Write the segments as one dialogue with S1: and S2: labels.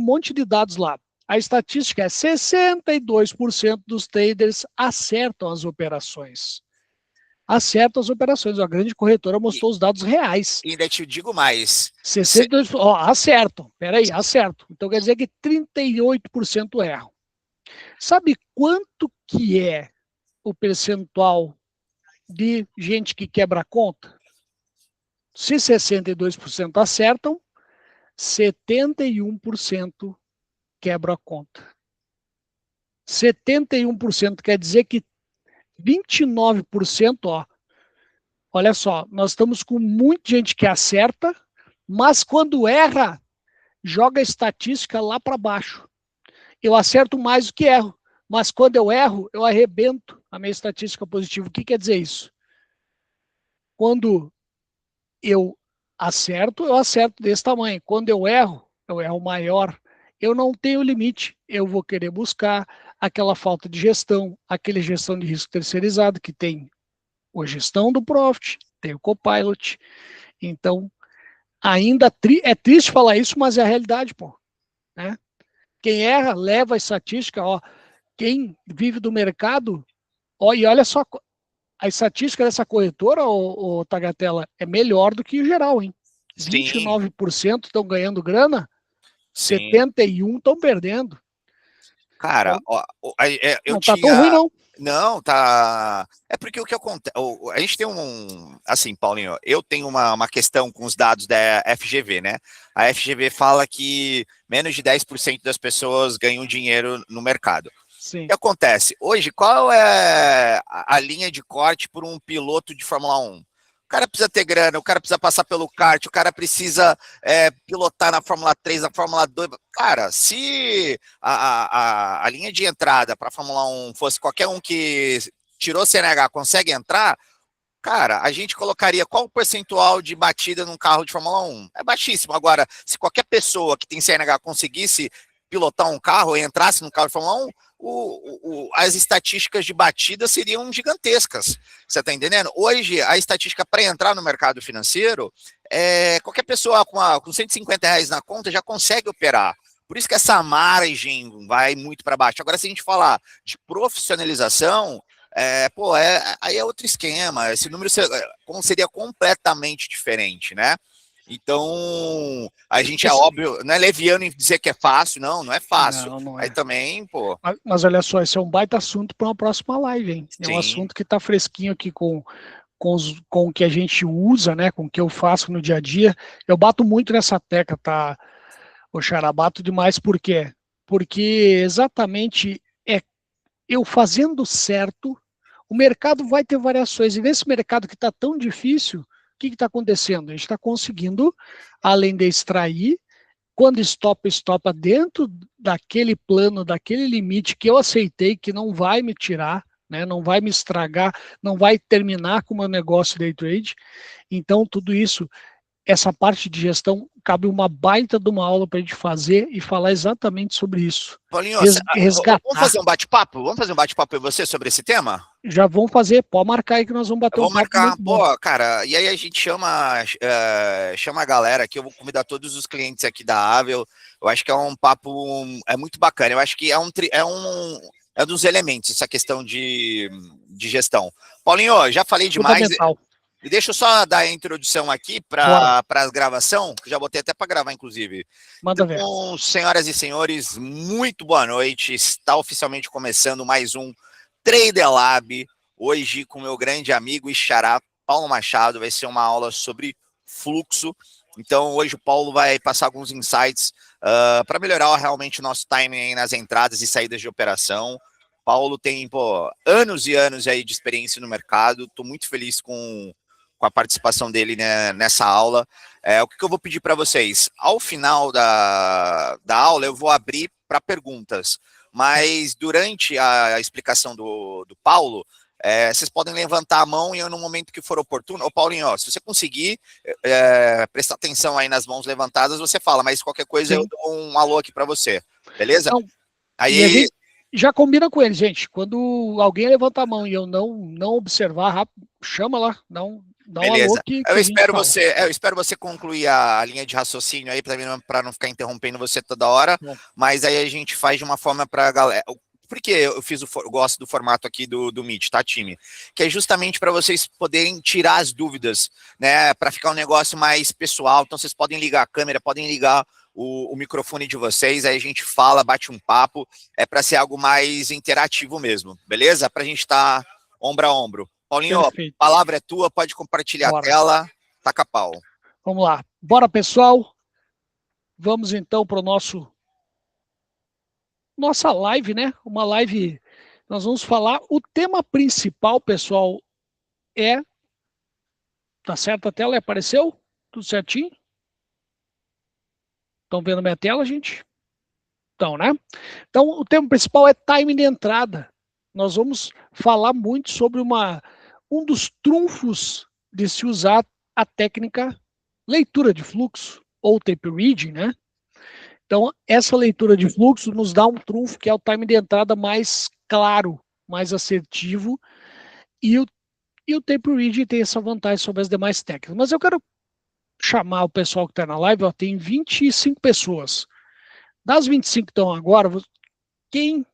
S1: monte de dados lá. A estatística é 62% dos traders acertam as operações. Acertam as operações. A grande corretora mostrou os dados reais.
S2: E ainda te digo mais.
S1: 62%, acertam. Peraí, acertam. Então quer dizer que 38% erram. Sabe quanto que é o percentual de gente que quebra a conta? Se 62% acertam, 71% quebra a conta. 71% quer dizer que 29%, olha só, nós estamos com muita gente que acerta, mas quando erra, joga a estatística lá para baixo. Eu acerto mais do que erro, mas quando eu erro, eu arrebento a minha estatística positiva. O que quer dizer isso? Quando eu acerto desse tamanho. Quando eu erro maior. Eu não tenho limite. Eu vou querer buscar aquela falta de gestão, aquele gestão de risco terceirizado que tem a gestão do Profit, tem o Copilot. Então, ainda é triste falar isso, mas é a realidade, pô. Né? Quem erra, leva a estatística, quem vive do mercado, e olha só, a estatística dessa corretora, o Tagatela, é melhor do que o geral, hein?
S2: Sim.
S1: 29% estão ganhando grana, sim. 71% estão perdendo.
S2: Cara,
S1: não tá tão ruim, não.
S2: Não, tá. É porque o que acontece. A gente tem assim, Paulinho, eu tenho uma questão com os dados da FGV, né? A FGV fala que menos de 10% das pessoas ganham dinheiro no mercado.
S1: Sim.
S2: O que acontece? Hoje, qual é a linha de corte por um piloto de Fórmula 1? O cara precisa ter grana, o cara precisa passar pelo kart, o cara precisa pilotar na Fórmula 3, na Fórmula 2. Cara, se a linha de entrada para a Fórmula 1 fosse qualquer um que tirou CNH consegue entrar, cara, a gente colocaria qual o percentual de batida num carro de Fórmula 1? É baixíssimo. Agora, se qualquer pessoa que tem CNH conseguisse pilotar um carro e entrasse no carro de Fórmula 1, as estatísticas de batida seriam gigantescas. Você está entendendo? Hoje, a estatística para entrar no mercado financeiro, qualquer pessoa com 150 reais na conta já consegue operar. Por isso que essa margem vai muito para baixo. Agora, se a gente falar de profissionalização, aí é outro esquema. Esse número seria completamente diferente, né? Então, a gente é óbvio, não é leviano em dizer que é fácil, não é fácil. Não é. Aí também, pô.
S1: Mas olha só, esse é um baita assunto para uma próxima live, hein? É um assunto que está fresquinho aqui com o que a gente usa, né? Com o que eu faço no dia a dia. Eu bato muito nessa tecla, tá? O Xará, bato demais, por quê? Porque exatamente eu fazendo certo, o mercado vai ter variações. E nesse mercado que está tão difícil, o que está acontecendo? A gente está conseguindo, além de extrair, quando estopa dentro daquele plano, daquele limite que eu aceitei, que não vai me tirar, né, não vai me estragar, não vai terminar com o meu negócio day trade. Então, tudo isso, essa parte de gestão, cabe uma baita de uma aula para a gente fazer e falar exatamente sobre isso.
S2: Paulinho, vamos fazer um bate-papo? Vamos fazer um bate-papo com você sobre esse tema?
S1: Já vamos fazer, pode marcar aí que nós vamos bater um papo.
S2: Vamos marcar, pô, cara, e aí a gente chama a galera aqui, eu vou convidar todos os clientes aqui da Avel, eu acho que é um papo, muito bacana, eu acho que é um dos elementos, essa questão de gestão. Paulinho, já falei demais, e deixa eu só dar a introdução aqui para a gravação, que já botei até para gravar, inclusive.
S1: Manda ver.
S2: Então, senhoras e senhores, muito boa noite, está oficialmente começando mais um Trader Lab, hoje com meu grande amigo e xará, Paulo Machado, vai ser uma aula sobre fluxo. Então, hoje o Paulo vai passar alguns insights para melhorar realmente o nosso timing nas entradas e saídas de operação. Paulo tem, anos e anos aí de experiência no mercado, estou muito feliz com a participação dele, né, nessa aula. O que eu vou pedir para vocês? Ao final da aula, eu vou abrir para perguntas. Mas durante a explicação do Paulo, vocês podem levantar a mão e eu, no momento que for oportuno, Paulinho, se você conseguir prestar atenção aí nas mãos levantadas, você fala, mas qualquer coisa eu dou um alô aqui para você, beleza?
S1: Não, aí a gente já combina com ele, gente. Quando alguém levanta a mão e eu não observar rápido, chama lá, Dá um alô
S2: Beleza.
S1: que
S2: Eu
S1: a gente
S2: espero
S1: fala.
S2: eu espero você concluir a linha de raciocínio aí para não ficar interrompendo você toda hora,
S1: Bom,
S2: mas aí a gente faz de uma forma para a galera. Por que eu gosto do formato aqui do Meet, tá, time? Que é justamente para vocês poderem tirar as dúvidas, né? Para ficar um negócio mais pessoal. Então vocês podem ligar a câmera, podem ligar o microfone de vocês, aí a gente fala, bate um papo, é para ser algo mais interativo mesmo, beleza? Para a gente estar ombro a ombro. Paulinho, a
S1: perfeito.
S2: palavra é tua, pode compartilhar
S1: Bora.
S2: a tela, taca pau.
S1: Vamos lá. Bora, pessoal. Vamos então para o nossa live, né? Uma live. Nós vamos falar. O tema principal, pessoal, é. Tá certo a tela? Apareceu? Tudo certinho? Estão vendo minha tela, gente? Então, né? Então, o tema principal é time de entrada. Nós vamos falar muito sobre um dos trunfos de se usar a técnica leitura de fluxo, ou tape reading, né? Então, essa leitura de fluxo nos dá um trunfo que é o time de entrada mais claro, mais assertivo, e o tape reading tem essa vantagem sobre as demais técnicas. Mas eu quero chamar o pessoal que está na live, ó, tem 25 pessoas. Das 25 que estão agora, quem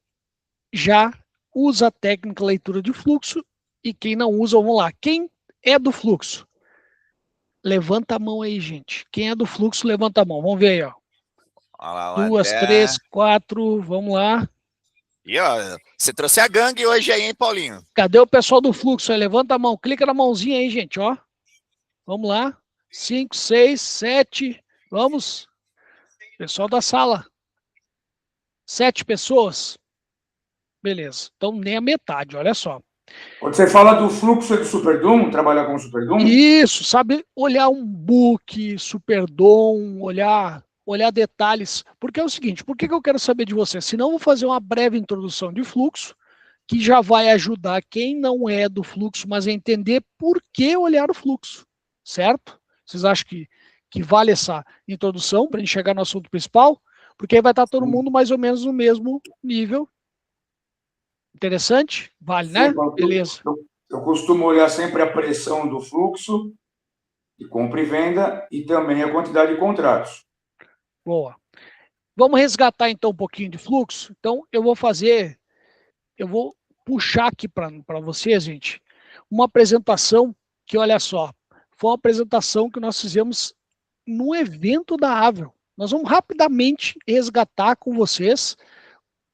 S1: já usa a técnica leitura de fluxo e quem não usa, vamos lá. Quem é do fluxo? Levanta a mão aí, gente. Quem é do fluxo, levanta a mão. Vamos ver aí, ó.
S2: Olha lá,
S1: 2,
S2: André.
S1: 3, 4, vamos lá.
S2: E ó, você trouxe a gangue hoje aí, hein, Paulinho?
S1: Cadê o pessoal do fluxo aí? Levanta a mão, clica na mãozinha aí, gente, ó. Vamos lá. 5, 6, 7. Vamos. Pessoal da sala. 7 pessoas. Beleza. Então nem a metade, olha só.
S3: Quando você fala do fluxo do Superdom, trabalhar com o Superdom?
S1: Isso, sabe? Olhar um book, Superdom, olhar detalhes. Porque é o seguinte, por que eu quero saber de você? Senão eu vou fazer uma breve introdução de fluxo, que já vai ajudar quem não é do fluxo, mas a entender por que olhar o fluxo, certo? Vocês acham que vale essa introdução para a gente chegar no assunto principal? Porque aí vai estar todo mundo mais ou menos no mesmo nível. Interessante? Vale,
S3: Sim,
S1: né? Beleza.
S3: Eu costumo olhar sempre a pressão do fluxo de compra e venda e também a quantidade de contratos.
S1: Boa. Vamos resgatar então um pouquinho de fluxo? Então eu vou puxar aqui para vocês, gente, uma apresentação que, olha só, foi uma apresentação que nós fizemos no evento da Avel. Nós vamos rapidamente resgatar com vocês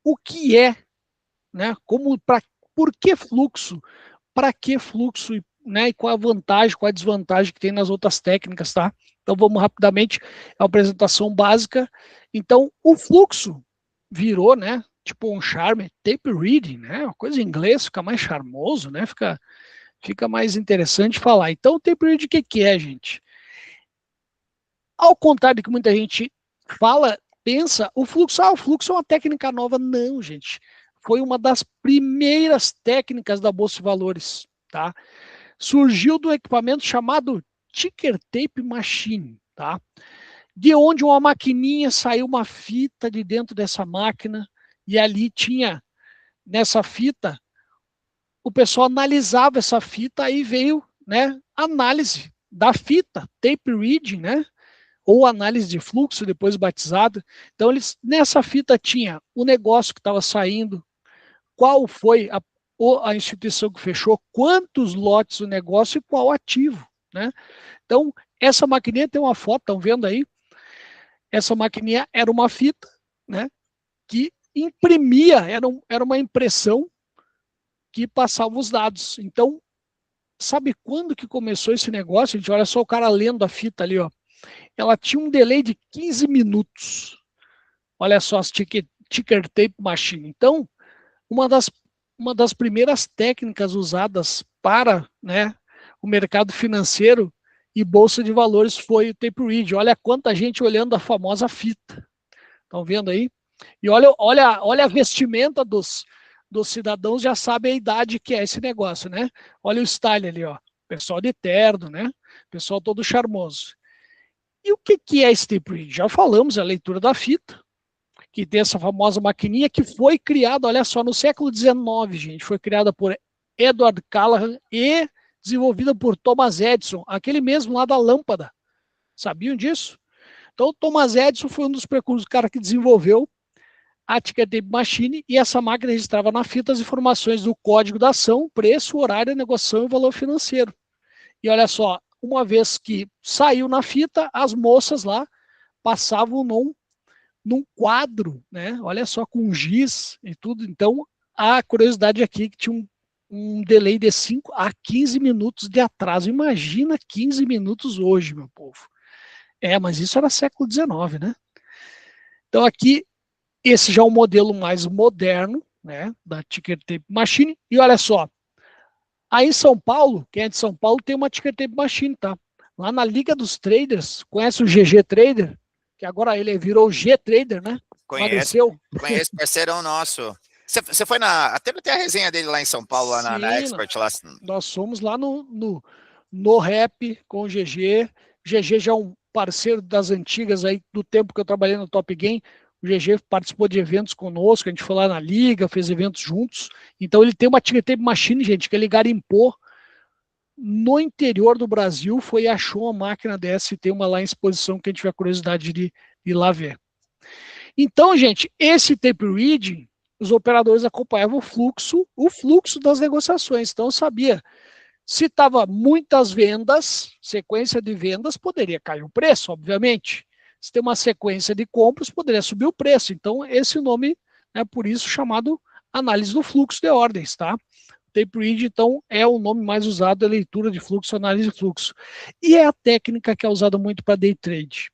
S1: o que é, né? Por que fluxo? Para que fluxo? Né, e qual a vantagem, qual a desvantagem que tem nas outras técnicas, tá? Então vamos rapidamente, é uma apresentação básica. Então o fluxo virou, né, tipo um charme, tape reading, né, uma coisa em inglês, fica mais charmoso, né, fica mais interessante falar. Então o tape reading o que é, gente? Ao contrário do que muita gente fala, pensa, o fluxo é uma técnica nova. Não, gente. Foi uma das primeiras técnicas da Bolsa de Valores, tá? Surgiu do equipamento chamado Ticker Tape Machine, tá? De onde uma maquininha saiu uma fita de dentro dessa máquina e ali tinha, nessa fita, o pessoal analisava essa fita, aí veio, né, análise da fita, tape reading, né? Ou análise de fluxo, depois batizado. Então, nessa fita tinha o negócio que estava saindo, qual foi a instituição que fechou, quantos lotes do negócio e qual ativo, né? Então, essa maquininha tem uma foto, estão vendo aí? Essa maquininha era uma fita, né? Que imprimia, era uma impressão que passava os dados. Então, sabe quando que começou esse negócio, gente? Olha só o cara lendo a fita ali, ó. Ela tinha um delay de 15 minutos. Olha só as ticker tape machine. Então, uma das primeiras técnicas usadas para, né, o mercado financeiro e bolsa de valores foi o tape read. Olha quanta gente olhando a famosa fita. Estão vendo aí? E olha a vestimenta dos cidadãos, já sabe a idade que é esse negócio, né? Olha o style ali, ó. Pessoal de terno, né? Pessoal todo charmoso. E o que é esse tape read? Já falamos, a leitura da fita, que tem essa famosa maquininha que foi criada, olha só, no século XIX, gente, foi criada por Edward Callahan e desenvolvida por Thomas Edison, aquele mesmo lá da lâmpada. Sabiam disso? Então, Thomas Edison foi um dos precursores, cara que desenvolveu a Ticker Tape Machine, e essa máquina registrava na fita as informações do código da ação, preço, horário, negociação e valor financeiro. E olha só, uma vez que saiu na fita, as moças lá passavam num quadro, né? Olha só, com giz e tudo. Então, a curiosidade aqui é que tinha um delay de 5 a 15 minutos de atraso. Imagina 15 minutos hoje, meu povo. Mas isso era século XIX, né? Então, aqui, esse já é um modelo mais moderno, né? Da Ticker Tape Machine. E olha só, aí em São Paulo, quem é de São Paulo tem uma Ticker Tape Machine, tá? Lá na Liga dos Traders, conhece o GG Trader? Que agora ele virou o G-Trader, né?
S2: Conheço, parceirão nosso. Você foi teve até a resenha dele lá em São Paulo, lá
S1: Sim,
S2: na Expert. Lá.
S1: Nós somos lá no Rap com o GG. GG já é um parceiro das antigas aí, do tempo que eu trabalhei no Top Game. O GG participou de eventos conosco, a gente foi lá na Liga, fez eventos juntos. Então ele tem uma Ticker Tape Machine, gente, que ele garimpou no interior do Brasil, foi e achou uma máquina dessa e tem uma lá em exposição, quem tiver curiosidade de ir lá ver. Então, gente, esse tape reading, os operadores acompanhavam o fluxo das negociações. Então, eu sabia, se estava muitas vendas, sequência de vendas, poderia cair o preço, obviamente. Se tem uma sequência de compras, poderia subir o preço. Então, esse nome é por isso chamado análise do fluxo de ordens, tá? Tape read, então, é o nome mais usado, é leitura de fluxo, análise de fluxo. E é a técnica que é usada muito para day trade,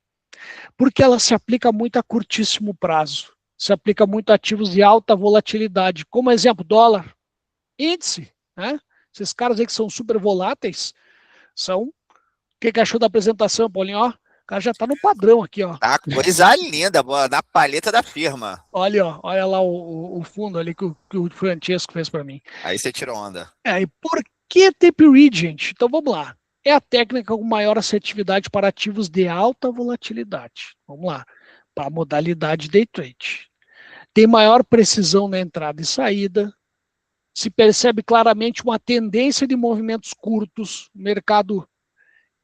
S1: porque ela se aplica muito a curtíssimo prazo, se aplica muito a ativos de alta volatilidade, como exemplo, dólar, índice, né? Esses caras aí que são super voláteis, são... O que achou da apresentação, Paulinho? Ó, o cara já tá no padrão aqui, ó.
S2: Tá, coisa linda, na palheta da firma.
S1: Olha, ó, olha lá o fundo ali que o Francesco fez para mim.
S2: Aí você tirou onda.
S1: E por que tape read, gente? Então vamos lá. É a técnica com maior assertividade para ativos de alta volatilidade. Vamos lá. Para a modalidade day trade. Tem maior precisão na entrada e saída. Se percebe claramente uma tendência de movimentos curtos. O mercado,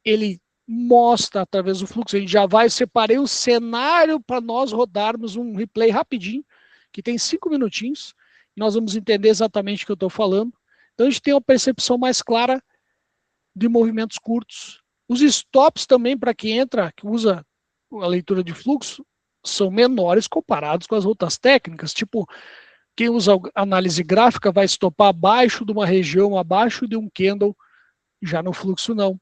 S1: ele mostra através do fluxo. A gente já vai, separei o cenário para nós rodarmos um replay rapidinho, que tem 5 minutinhos. Nós vamos entender exatamente o que eu estou falando. Então a gente tem uma percepção mais clara de movimentos curtos. Os stops também, para quem entra, que usa a leitura de fluxo, são menores comparados com as outras técnicas. Tipo, quem usa análise gráfica vai stopar abaixo de uma região, abaixo de um candle. Já no fluxo, não.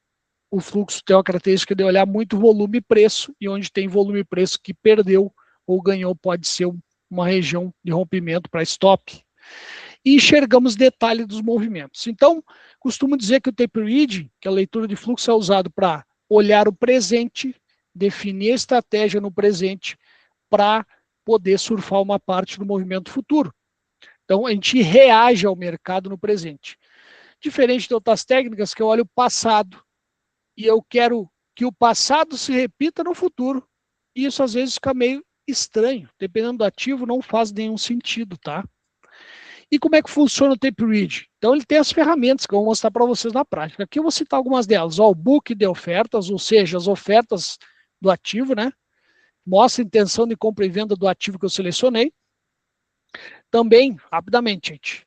S1: O fluxo tem uma característica de olhar muito volume e preço, e onde tem volume e preço que perdeu ou ganhou, pode ser uma região de rompimento para stop. E enxergamos detalhe dos movimentos. Então, costumo dizer que o tape reading, que é a leitura de fluxo, é usado para olhar o presente, definir a estratégia no presente, para poder surfar uma parte do movimento futuro. Então, a gente reage ao mercado no presente. Diferente de outras técnicas, que eu olho o passado, e eu quero que o passado se repita no futuro. E isso, às vezes, fica meio estranho. Dependendo do ativo, não faz nenhum sentido, tá? E como é que funciona o tape read? Então, ele tem as ferramentas que eu vou mostrar para vocês na prática. Aqui eu vou citar algumas delas. Ó, o book de ofertas, ou seja, as ofertas do ativo, né? Mostra a intenção de compra e venda do ativo que eu selecionei. Também, rapidamente, gente.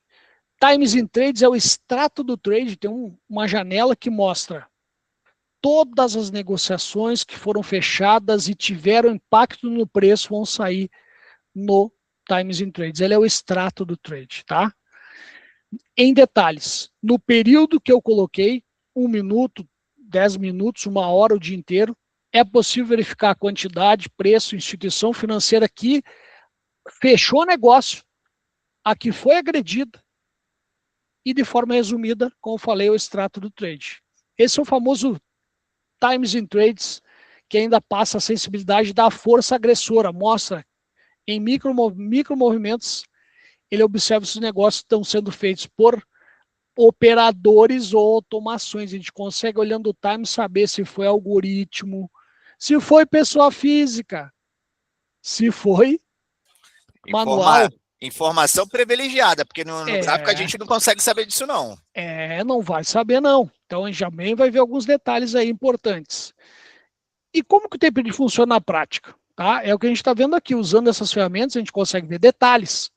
S1: Times in Trades é o extrato do trade. Tem uma janela que mostra todas as negociações que foram fechadas e tiveram impacto no preço vão sair no Times in Trades. Ele é o extrato do trade, tá? Em detalhes, no período que eu coloquei, 1 minuto, 10 minutos, 1 hora, o dia inteiro, é possível verificar a quantidade, preço, instituição financeira que fechou negócio, a que foi agredida e, de forma resumida, como eu falei, o extrato do trade. Esse é o famoso Times in Trades, que ainda passa a sensibilidade da força agressora, mostra em micro movimentos, ele observa se os negócios estão sendo feitos por operadores ou automações. A gente consegue, olhando o time, saber se foi algoritmo, se foi pessoa física, se foi manual.
S2: Informação privilegiada, porque no gráfico a
S1: É,
S2: gente não consegue saber disso, não.
S1: não vai saber não. Então a gente também vai ver alguns detalhes aí importantes. E como que o tapered funciona na prática? Tá? É o que a gente está vendo aqui. Usando essas ferramentas, a gente consegue ver detalhes.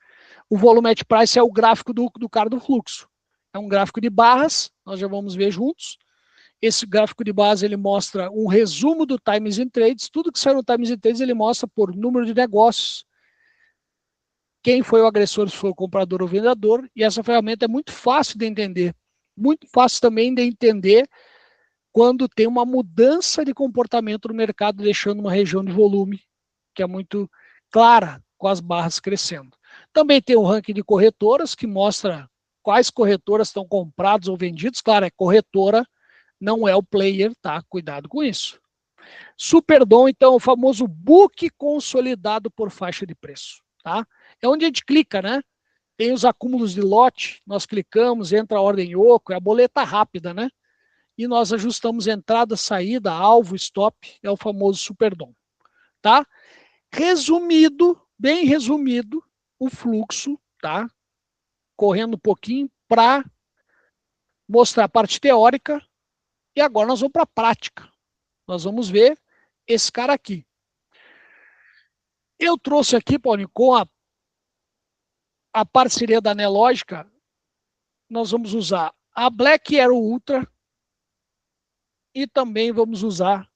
S1: O volumetric price é o gráfico do cara do fluxo. É um gráfico de barras, nós já vamos ver juntos. Esse gráfico de base ele mostra um resumo do Times in Trades. Tudo que sai no Times in Trades ele mostra por número de negócios. Quem foi o agressor, se foi o comprador ou o vendedor. E essa ferramenta é muito fácil de entender. Muito fácil também de entender quando tem uma mudança de comportamento no mercado, deixando uma região de volume que é muito clara, com as barras crescendo. Também tem o ranking de corretoras, que mostra quais corretoras estão compradas ou vendidas. Claro, é corretora, não é o player, tá? Cuidado com isso. Superdom, então, o famoso book consolidado por faixa de preço, tá? É onde a gente clica, né? Tem os acúmulos de lote, nós clicamos, entra a ordem oco, é a boleta rápida, né? E nós ajustamos entrada, saída, alvo, stop, é o famoso Superdom, tá? Resumido, bem resumido, o fluxo, tá? Correndo um pouquinho para mostrar a parte teórica e agora nós vamos para a prática. Nós vamos ver esse cara aqui. Eu trouxe aqui, Paulinho, com a parceria da Nelógica, nós vamos usar a Black Arrow Ultra e também vamos usar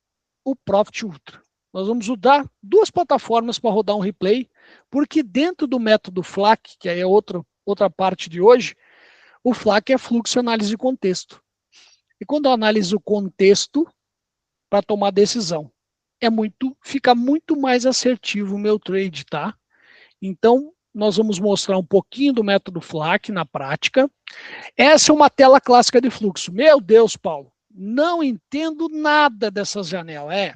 S1: o Profit Ultra. Nós vamos usar duas plataformas para rodar um replay, porque dentro do método FLAC, que é outra parte de hoje, o FLAC é fluxo e análise de contexto. E quando eu analiso o contexto para tomar decisão, fica muito mais assertivo o meu trade, tá? Então, nós vamos mostrar um pouquinho do método FLAC na prática. Essa é uma tela clássica de fluxo. Meu Deus, Paulo, não entendo nada dessas janelas.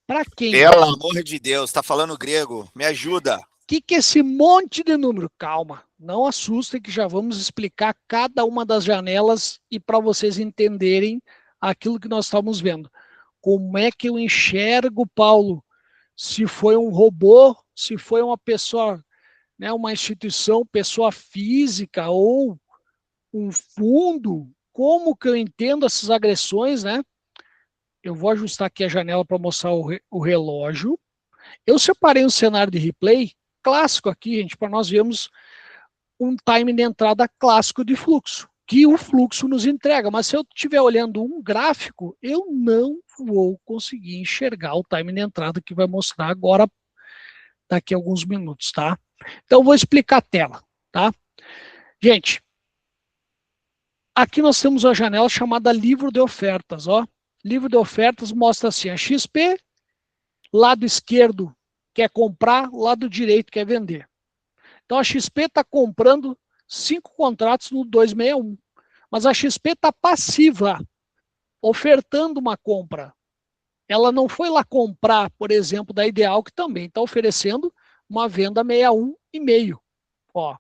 S1: Para quem?
S2: Pelo amor de Deus, tá falando grego, me ajuda.
S1: O que é esse monte de número? Calma, não assustem que já vamos explicar cada uma das janelas e para vocês entenderem aquilo que nós estamos vendo. Como é que eu enxergo, Paulo, se foi um robô, se foi uma pessoa, né, uma instituição, pessoa física ou um fundo, como que eu entendo essas agressões, né? Eu vou ajustar aqui a janela para mostrar o relógio. Eu separei um cenário de replay clássico aqui, gente, para nós vermos um time de entrada clássico de fluxo, que o fluxo nos entrega. Mas se eu estiver olhando um gráfico, eu não vou conseguir enxergar o time de entrada que vai mostrar agora, daqui a alguns minutos, tá? Então, eu vou explicar a tela, tá? Gente, aqui nós temos uma janela chamada livro de ofertas, ó. Livro de ofertas mostra assim, a XP, lado esquerdo quer comprar, lado direito quer vender. Então a XP está comprando 5 contratos no 261, mas a XP está passiva, ofertando uma compra. Ela não foi lá comprar, por exemplo, da Ideal, que também está oferecendo uma venda 61,5. Ó,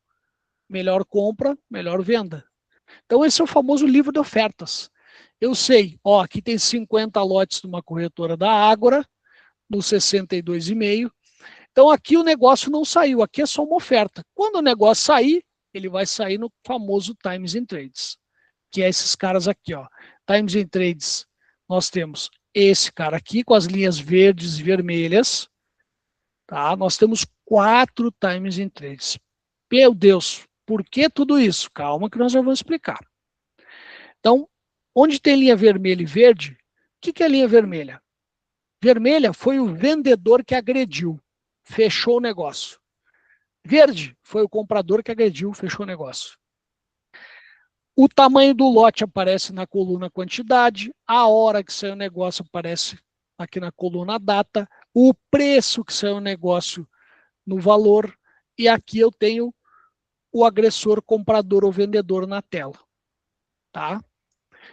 S1: melhor compra, melhor venda. Então esse é o famoso livro de ofertas. Eu sei, ó, aqui tem 50 lotes de uma corretora da Ágora, no 62,5. Então aqui o negócio não saiu, aqui é só uma oferta. Quando o negócio sair, ele vai sair no famoso Times in Trades, que é esses caras aqui, ó. Times in Trades, nós temos esse cara aqui com as linhas verdes e vermelhas, tá? Nós temos 4 Times in Trades. Meu Deus, por que tudo isso? Calma que nós já vamos explicar. Então, onde tem linha vermelha e verde, o que é a linha vermelha? Vermelha foi o vendedor que agrediu, fechou o negócio. Verde foi o comprador que agrediu, fechou o negócio. O tamanho do lote aparece na coluna quantidade, a hora que saiu o negócio aparece aqui na coluna data, o preço que saiu o negócio no valor, e aqui eu tenho o agressor, comprador ou vendedor na tela. Tá?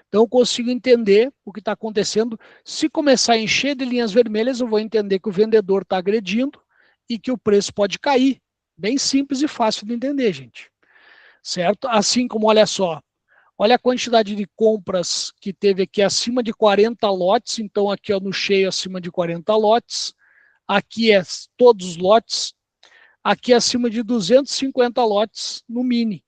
S1: Então eu consigo entender o que está acontecendo. Se começar a encher de linhas vermelhas, eu vou entender que o vendedor está agredindo e que o preço pode cair. Bem simples e fácil de entender, gente. Certo? Assim como, olha só, olha a quantidade de compras que teve aqui acima de 40 lotes. Então aqui ó, no cheio acima de 40 lotes. Aqui é todos os lotes. aqui acima de 250 lotes no mini.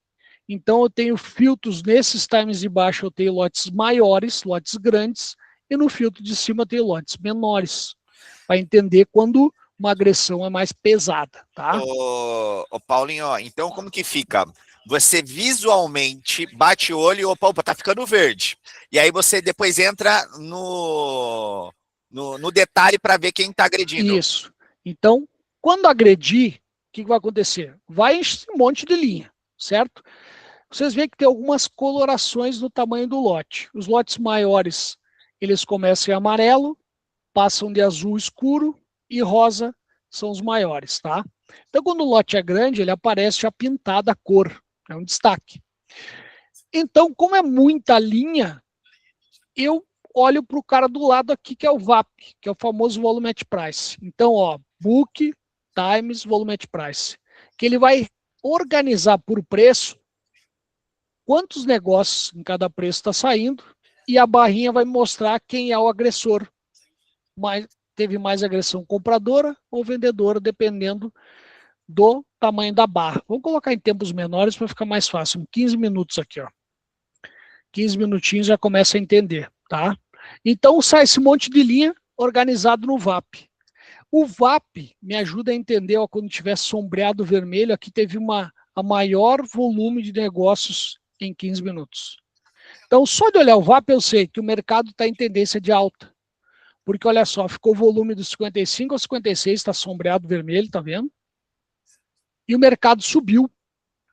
S1: Então eu tenho filtros nesses times de baixo, eu tenho lotes maiores, lotes grandes, e no filtro de cima eu tenho lotes menores, para entender quando uma agressão é mais pesada, tá?
S2: Ô Paulinho, ó, então como que fica? Você visualmente bate o olho e opa, tá ficando verde. E aí você depois entra no detalhe para ver quem tá agredindo.
S1: Isso. Então, quando agredir, o que vai acontecer? Vai encher um monte de linha, certo? Vocês veem que tem algumas colorações no tamanho do lote. Os lotes maiores, eles começam em amarelo, passam de azul escuro e rosa são os maiores, tá? Então, quando o lote é grande, ele aparece já pintado a cor, é um destaque. Então, como é muita linha, eu olho para o cara do lado aqui, que é o VAP, que é o famoso Volume at Price. Então, ó, Book times Volume at Price, que ele vai organizar por preço quantos negócios em cada preço está saindo, e a barrinha vai mostrar quem é o agressor. Teve mais agressão compradora ou vendedora, dependendo do tamanho da barra. Vamos colocar em tempos menores para ficar mais fácil. 15 minutos aqui, ó. 15 minutinhos já começa a entender, tá? Então sai esse monte de linha organizado no VAP. O VAP me ajuda a entender, ó, quando tiver sombreado vermelho, aqui teve a maior volume de negócios em 15 minutos. Então, só de olhar o VAP, eu sei que o mercado está em tendência de alta. Porque, olha só, ficou o volume dos 55 ao 56, está sombreado vermelho, tá vendo? E o mercado subiu.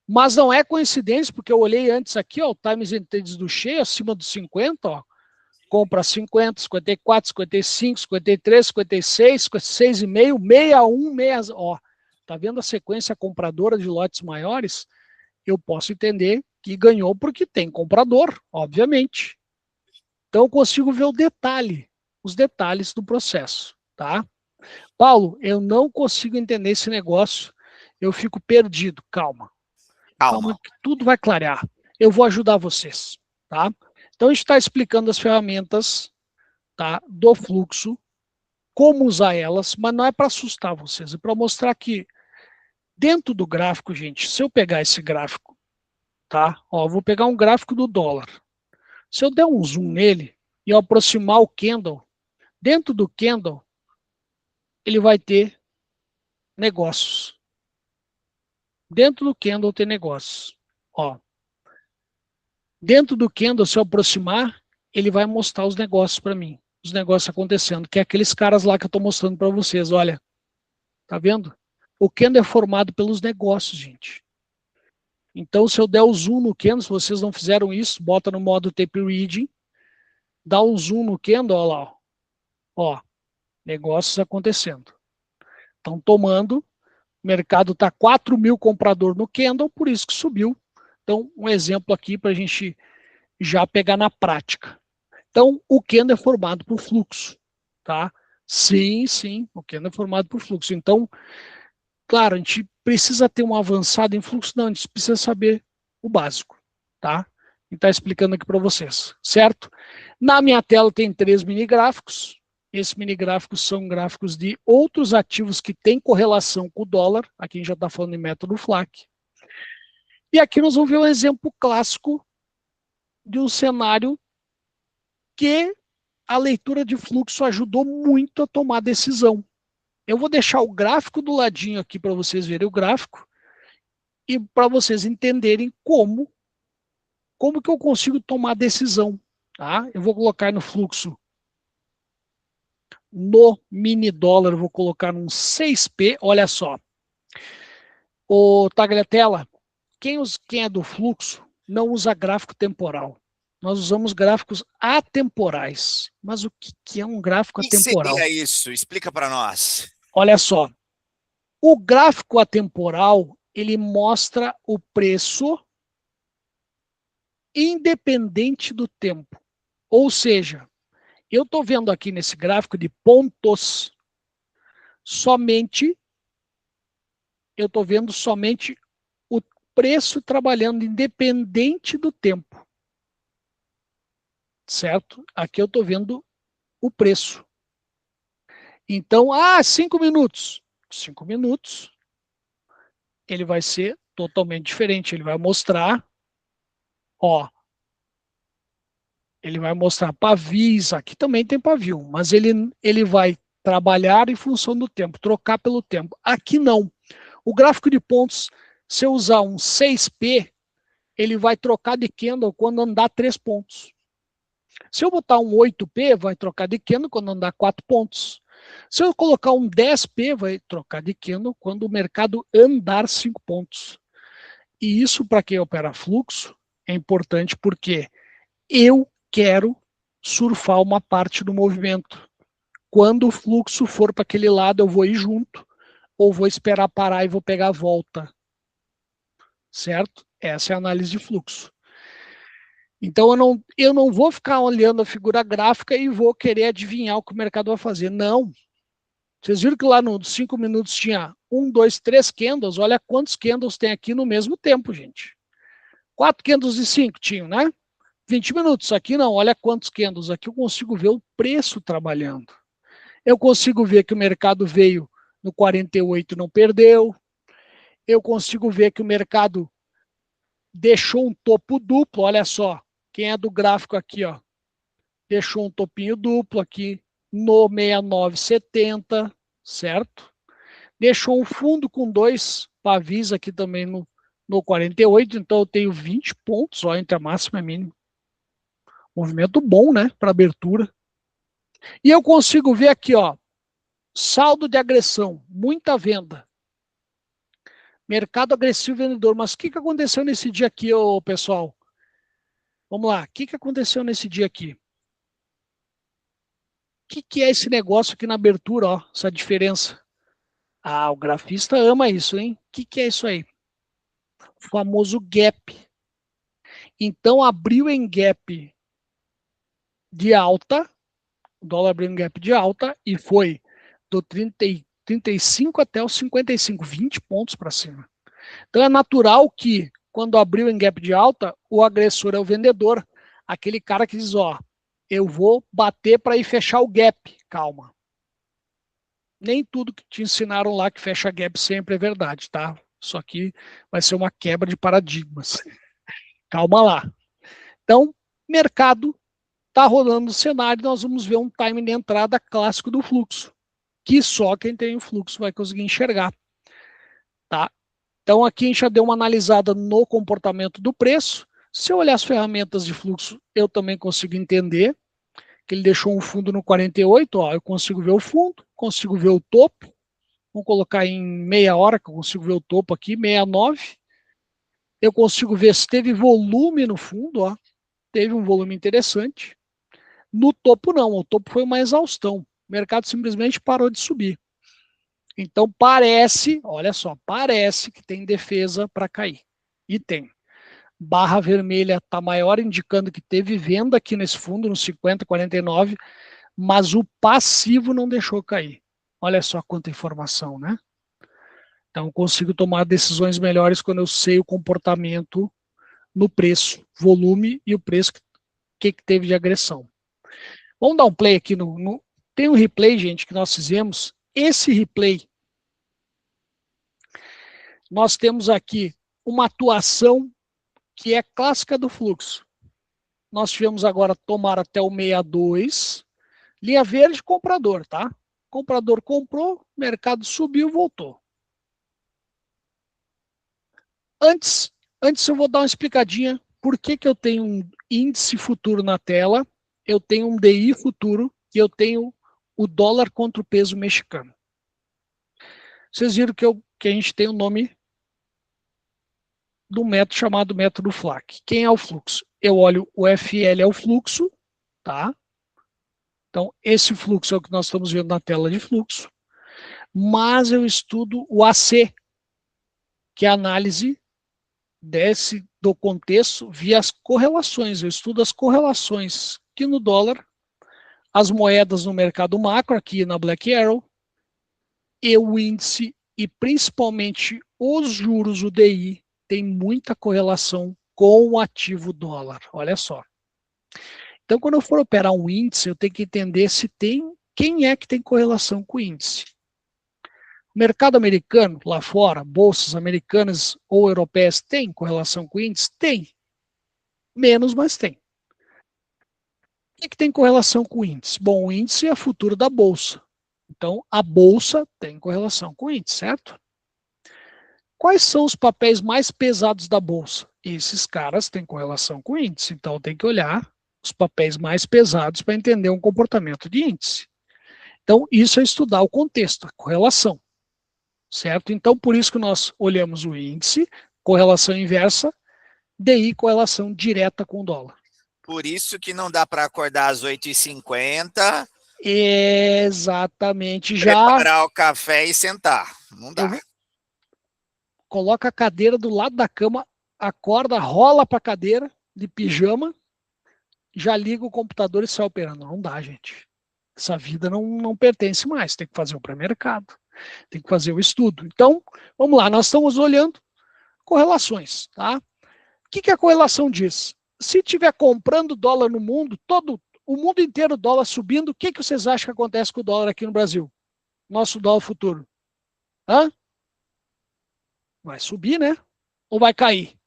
S1: Mas não é coincidência, porque eu olhei antes aqui, ó, o Times Trades do cheio, acima dos 50, ó, compra 50, 54, 55, 53, 56, 56,5, 61, 60, ó. Tá vendo a sequência compradora de lotes maiores? Eu posso entender que ganhou porque tem comprador, obviamente. Então eu consigo ver o detalhe, os detalhes do processo, tá? Paulo, eu não consigo entender esse negócio, eu fico perdido. Calma, calma que tudo vai clarear. Eu vou ajudar vocês, tá? Então a gente está explicando as ferramentas, tá, do fluxo, como usar elas, mas não é para assustar vocês, é para mostrar que dentro do gráfico, gente, se eu pegar esse gráfico, tá? Ó, vou pegar um gráfico do dólar. Se eu der um zoom nele e eu aproximar o candle, dentro do candle, ele vai ter negócios. Dentro do candle tem negócios. Ó, dentro do candle, se eu aproximar, ele vai mostrar os negócios para mim. Os negócios acontecendo, que é aqueles caras lá que eu estou mostrando para vocês. Olha, tá vendo? O candle é formado pelos negócios, gente. Então, se eu der o zoom no candle, se vocês não fizeram isso, bota no modo tape reading, dá um zoom no candle, olha lá. Ó, negócios acontecendo. Estão tomando, o mercado está 4 mil comprador no candle, por isso que subiu. Então, um exemplo aqui para a gente já pegar na prática. Então, o candle é formado por fluxo, tá? Sim, sim, o candle é formado por fluxo. Então, claro, a gente precisa ter um avançado em fluxo, não, a gente precisa saber o básico, tá? E tá explicando aqui para vocês, certo? Na minha tela tem 3 mini gráficos. Esses mini gráficos são gráficos de outros ativos que têm correlação com o dólar. Aqui a gente já está falando em método FLAC. E aqui nós vamos ver um exemplo clássico de um cenário que a leitura de fluxo ajudou muito a tomar decisão. Eu vou deixar o gráfico do ladinho aqui para vocês verem o gráfico e para vocês entenderem como que eu consigo tomar decisão. Tá? Eu vou colocar no fluxo, no mini dólar, eu vou colocar num 6P, olha só. O Tagliatella, quem é do fluxo não usa gráfico temporal. Nós usamos gráficos atemporais. Mas o que é um gráfico atemporal?
S2: O que seria isso? Explica para nós.
S1: Olha só, o gráfico atemporal, ele mostra o preço independente do tempo. Ou seja, eu estou vendo aqui nesse gráfico de pontos, eu estou vendo somente o preço trabalhando independente do tempo. Certo? Aqui eu estou vendo o preço. Então, 5 minutos. 5 minutos. ele vai ser totalmente diferente. Ele vai mostrar, ó, ele vai mostrar pavis, aqui também tem pavio, mas ele vai trabalhar em função do tempo, trocar pelo tempo. Aqui não. O gráfico de pontos, se eu usar um 6P, ele vai trocar de candle quando andar 3 pontos. Se eu botar um 8P, vai trocar de candle quando andar 4 pontos. Se eu colocar um 10P, vai trocar de candle quando o mercado andar 5 pontos. E isso, para quem opera fluxo, é importante porque eu quero surfar uma parte do movimento. Quando o fluxo for para aquele lado, eu vou ir junto, ou vou esperar parar e vou pegar a volta. Certo? Essa é a análise de fluxo. Então, eu não vou ficar olhando a figura gráfica e vou querer adivinhar o que o mercado vai fazer. Não. Vocês viram que lá nos 5 minutos tinha 1, 2, 3 candles? Olha quantos candles tem aqui no mesmo tempo, gente. 4 candles e 5 tinham, né? 20 minutos. Aqui não, olha quantos candles. Aqui eu consigo ver o preço trabalhando. Eu consigo ver que o mercado veio no 48 e não perdeu. Eu consigo ver que o mercado deixou um topo duplo, olha só. Quem é do gráfico aqui, ó, deixou um topinho duplo aqui no 69,70, certo? Deixou um fundo com 2 pavis aqui também no 48, então eu tenho 20 pontos, ó, entre a máxima e a mínima. Movimento bom, né, para abertura. E eu consigo ver aqui, ó, saldo de agressão, muita venda. Mercado agressivo vendedor. Mas o que aconteceu nesse dia aqui, ô, pessoal? Vamos lá, o que aconteceu nesse dia aqui? O que é esse negócio aqui na abertura, ó, essa diferença? Ah, o grafista ama isso, hein? O que é isso aí? O famoso gap. Então, abriu em gap de alta, o dólar abriu em gap de alta e foi do 35 até os 55, 20 pontos para cima. Então, é natural que, quando abriu em gap de alta, o agressor é o vendedor. Aquele cara que diz, ó, eu vou bater para ir fechar o gap. Calma. Nem tudo que te ensinaram lá que fecha gap sempre é verdade, tá? Isso aqui vai ser uma quebra de paradigmas. Calma lá. Então, mercado está rolando o cenário, nós vamos ver um time de entrada clássico do fluxo, que só quem tem o fluxo vai conseguir enxergar. Tá? Então, aqui a gente já deu uma analisada no comportamento do preço. Se eu olhar as ferramentas de fluxo, eu também consigo entender que ele deixou um fundo no 48, ó, eu consigo ver o fundo, consigo ver o topo. Vamos colocar em meia hora, que eu consigo ver o topo aqui, 69. Eu consigo ver se teve volume no fundo, ó. Teve um volume interessante. No topo não, o topo foi uma exaustão. O mercado simplesmente parou de subir. Então parece, olha só, parece que tem defesa para cair. E tem. Barra vermelha está maior, indicando que teve venda aqui nesse fundo, no 50,49, mas o passivo não deixou cair. Olha só quanta informação, né? Então, eu consigo tomar decisões melhores quando eu sei o comportamento no preço, volume e o preço que teve de agressão. Vamos dar um play aqui tem um replay, gente, que nós fizemos. Esse replay, nós temos aqui uma atuação que é clássica do fluxo. Nós tivemos agora tomar até o 62, linha verde, comprador, tá? Comprador comprou, mercado subiu, voltou. Antes eu vou dar uma explicadinha por que eu tenho um índice futuro na tela, eu tenho um DI futuro e eu tenho o dólar contra o peso mexicano. Vocês viram que a gente tem o nome do método chamado método FLAC. Quem é o fluxo? Eu olho o FL é o fluxo, tá? Então, esse fluxo é o que nós estamos vendo na tela de fluxo, mas eu estudo o AC, que é a análise do contexto via as correlações. Eu estudo as correlações que no dólar, as moedas no mercado macro, aqui na Black Arrow, e o índice, e principalmente os juros, o DI, tem muita correlação com o ativo dólar. Olha só. Então, quando eu for operar um índice, eu tenho que entender se tem quem é que tem correlação com o índice. Mercado americano, lá fora, bolsas americanas ou europeias tem correlação com o índice? Tem. Menos, mas tem. O que tem correlação com o índice? Bom, o índice é o futuro da bolsa. Então, a bolsa tem correlação com o índice, certo? Quais são os papéis mais pesados da bolsa? Esses caras têm correlação com o índice. Então, tem que olhar os papéis mais pesados para entender um comportamento de índice. Então, isso é estudar o contexto, a correlação. Certo? Então, por isso que nós olhamos o índice, correlação inversa, DI, correlação direta com o dólar.
S2: Por isso que não dá para acordar às 8h50.
S1: Exatamente. Já
S2: Preparar o café e sentar. Não dá.
S1: Coloca a cadeira do lado da cama, acorda, rola para a cadeira de pijama, já liga o computador e sai operando. Não dá, gente. Essa vida não pertence mais. Tem que fazer o pré-mercado. Tem que fazer o estudo. Então, vamos lá, nós estamos olhando correlações, tá? O que a correlação diz? Se tiver comprando dólar no mundo, o mundo inteiro dólar subindo, o que vocês acham que acontece com o dólar aqui no Brasil? Nosso dólar futuro. Hã? Vai subir, né? Ou vai cair?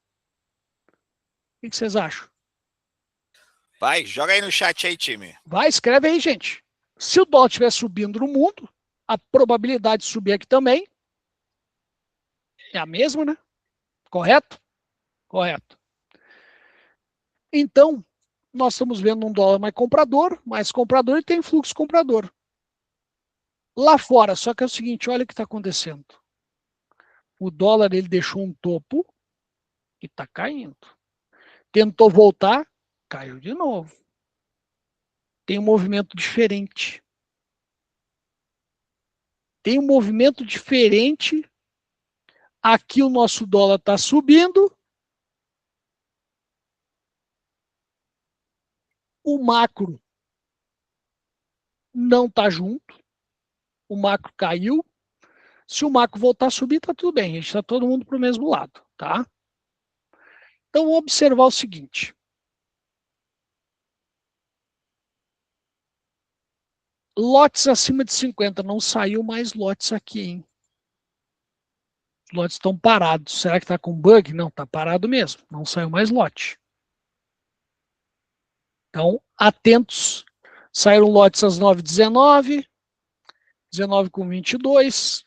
S1: O que vocês acham?
S2: Vai, joga aí no chat aí, time.
S1: Vai, escreve aí, gente. Se o dólar estiver subindo no mundo, a probabilidade de subir aqui também é a mesma, né? Correto? Correto. Então, nós estamos vendo um dólar mais comprador e tem fluxo comprador. Lá fora, só que é o seguinte, olha o que está acontecendo. O dólar ele deixou um topo e está caindo. Tentou voltar, caiu de novo. Tem um movimento diferente. Tem um movimento diferente. Aqui o nosso dólar está subindo. O macro não está junto. O macro caiu. Se o macro voltar a subir, está tudo bem. A gente está todo mundo para o mesmo lado, tá? Então, vamos observar o seguinte. Lotes acima de 50. Não saiu mais lotes aqui, hein? Os lotes estão parados. Será que está com bug? Não, está parado mesmo. Não saiu mais lote. Então, atentos. Saíram lotes às 9h19. 19h22.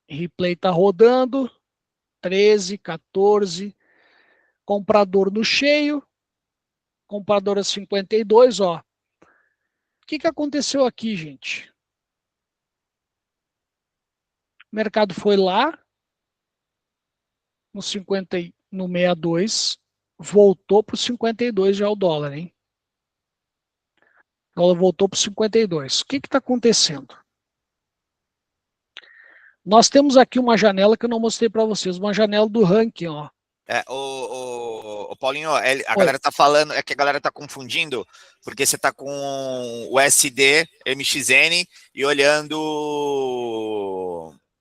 S1: Replay está rodando. 13, 14. Comprador no cheio. Comprador a 52, ó. O que aconteceu aqui, gente? O mercado foi lá no 50, no 62, voltou para o 52 já o dólar, hein? O dólar voltou para o 52. O que está acontecendo? Nós temos aqui uma janela que eu não mostrei para vocês, uma janela do ranking, ó.
S2: O Paulinho, a galera tá falando, é que a galera tá confundindo, porque você tá com o SD, MXN e olhando